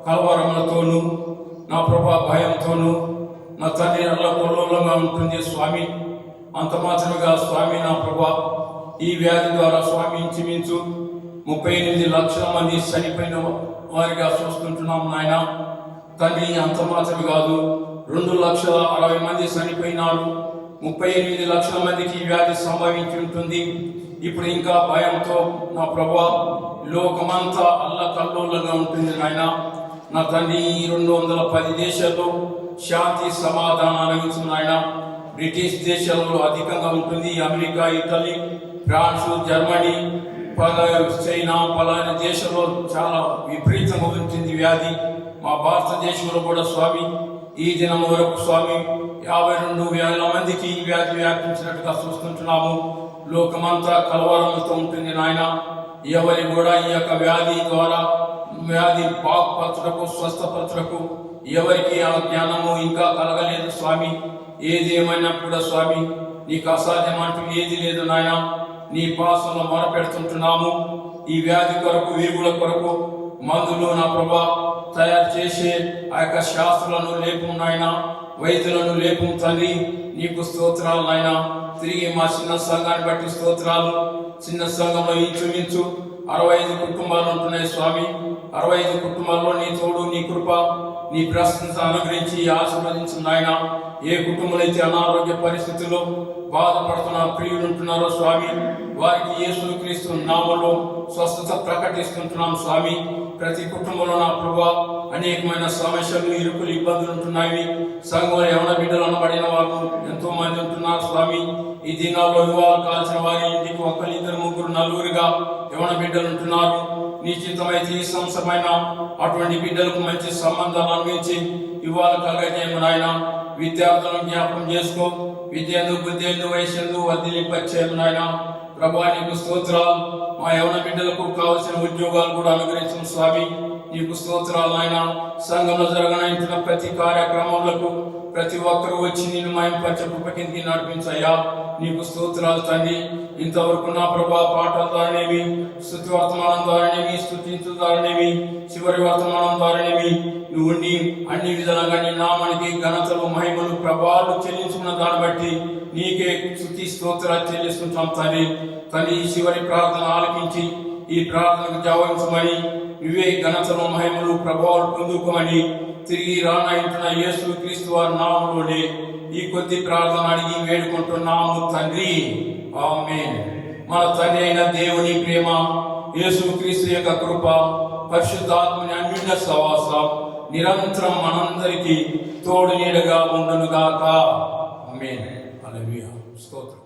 కలవరములతోనూ నా ప్రభా భయంతోనూ నా తండ్రి అల్లకొల్లోలంగా ఉంటుంది స్వామి. అంత మాత్రమే స్వామి నా ప్రభా ఈ వ్యాధి ద్వారా స్వామి ఇంచుమించు 38 లక్షల మంది చనిపోయిన వారిగా చూస్తుంటున్నాం నాయన తండ్రి. అంత మాత్రమే కాదు 2,60,000 మంది చనిపోయినారు, 38 లక్షల మందికి ఈ వ్యాధి సంభవించి ఉంటుంది. ఇప్పుడు ఇంకా భయంతో నా ప్రభా లోకమంతా అల్లకల్లోలంగా ఉంటుంది నాయన నా తండ్రి. ఈ 210 దేశాల్లో శాంతి సమాధానాలు ఇస్తున్నాయన. బ్రిటిష్ దేశాలలో అధికంగా ఉంటుంది, America, Italy, France, Germany, China పలానా దేశంలో చాలా విపరీతంగా ఉంటుంది వ్యాధి. మా భారతదేశంలో కూడా స్వామి ఈ దినం వరకు స్వామి 52,000 మందికి ఈ వ్యాధి వ్యాపించినట్టుగా చూస్తుంటున్నాము. లోకమంతా కలవరంతో ఉంటుంది నాయన. ఎవరి కూడా ఈ యొక్క వ్యాధి ద్వారా వ్యాధి బాగుపరచుటకు స్వస్థపరచుటకు ఎవరికి ఆ జ్ఞానము ఇంకా కలగలేదు స్వామి. ఏది ఏమైనా కూడా స్వామి నీకు అసాధ్యం అంటూ ఏది లేదు నాయన. నీ పాసంలో మొరపెడుతుంటున్నాము. ఈ వ్యాధి కొరకు విరుగుల కొరకు మందులు నా ప్రభా తయారు చేసే ఆ యొక్క శాస్త్రాలను లేపు నాయన, వైద్యులను లేపు తండ్రి. నీకు స్తోత్రాలు నాయన. తిరిగి మా చిన్న సంఘాన్ని బట్టి స్తోత్రాలు. చిన్న సంఘంలో ఇంచుమించు 65 కుటుంబాలు ఉంటున్నాయి స్వామి. 65 కుటుంబాల్లో నీ తోడు, నీ కృప, నీ ప్రశంస అనుగ్రహించి ఆశీర్వదించు నాయన. ఏ కుటుంబంలో అయితే అనారోగ్య పరిస్థితుల్లో బాధపడుతున్న ప్రియులు ఉంటున్నారో స్వామి, వారికి యేసుక్రీస్తు నామములో స్వస్థత ప్రకటిస్తుంటున్నాం స్వామి. ప్రతి కుటుంబంలో నా ప్రభా అనేకమైన సమస్యలు, ఇరుకులు, ఇబ్బందులు ఉంటున్నాయి. సంఘంలో యవన బిడ్డలు అనబడిన వాళ్ళు ఎంతో మంది ఉంటున్నారు స్వామి. ఈ దినాల్లో వివాహాలు కాల్చిన వారి ఇంటికి 1, 2, 3, 4గా యవన బిడ్డలు ఉంటున్నారు. నీ చిత్తమైతే ఈ సంవత్సరమైన అటువంటి బిడ్డలకు మంచి సంబంధాలు అందించి ఇవాళ కలగజేయము నాయన. విద్యార్థులను జ్ఞాపకం చేసుకో. విద్యందు, బుద్ధిందు, వయస్సు వర్ధిలింపచేయము నాయన. ప్రభా నీకు స్తోత్రాలు. మా యవన బిడ్డలకు కావలసిన ఉద్యోగాలు కూడా అనుగ్రహించము స్వామి. నీకు స్తోత్రాలు నాయన. సంఘంలో జరగనంటున్న ప్రతి కార్యక్రమాలకు ప్రతి ఒక్కరూ వచ్చి నేను మాయంపరిచే కృప కిందికి నడిపించయ్యా. నీకు స్తోత్రాలు తండ్రి. ఇంతవరకు నా ప్రభా పాటల ద్వారానేమి, స్తుతి వర్తమానం ద్వారానేమి, స్తుతించు ద్వారానేమి, చివరి వర్తమానం ద్వారానేమి నువ్వు అన్ని విధాలుగా నీ నామానికి ఘనతలు, మహిమలు, ప్రభావాలు చెల్లించుకున్న దాన్ని బట్టి నీకే స్తుతి స్తోత్రాలు చెల్లిస్తుంటాం తండ్రి. కానీ ఈ చివరి ప్రార్థన ఆలకించి ఈ ప్రార్థనకు జవాబించమని, ఇవే ఘనతలు, మహిమలు, ప్రభావాలు పొందుకోమని తిరిగి రానయింటున్న యేసుక్రీస్తు వారి నామములోనే ఈ కొద్ది ప్రార్థన అడిగి వేడుకుంటున్నాము తండ్రి. ఆమేన్. మన తండ్రి అయిన దేవుని ప్రేమ, యేసుక్రీస్తు యొక్క కృప, పరిశుద్ధాత్మని అన్యోన్య సహవాసం నిరంతరం మనందరికీ తోడు నీడగా ఉండునుగాక. ఆమేన్. హల్లెలూయా. స్తోత్రం.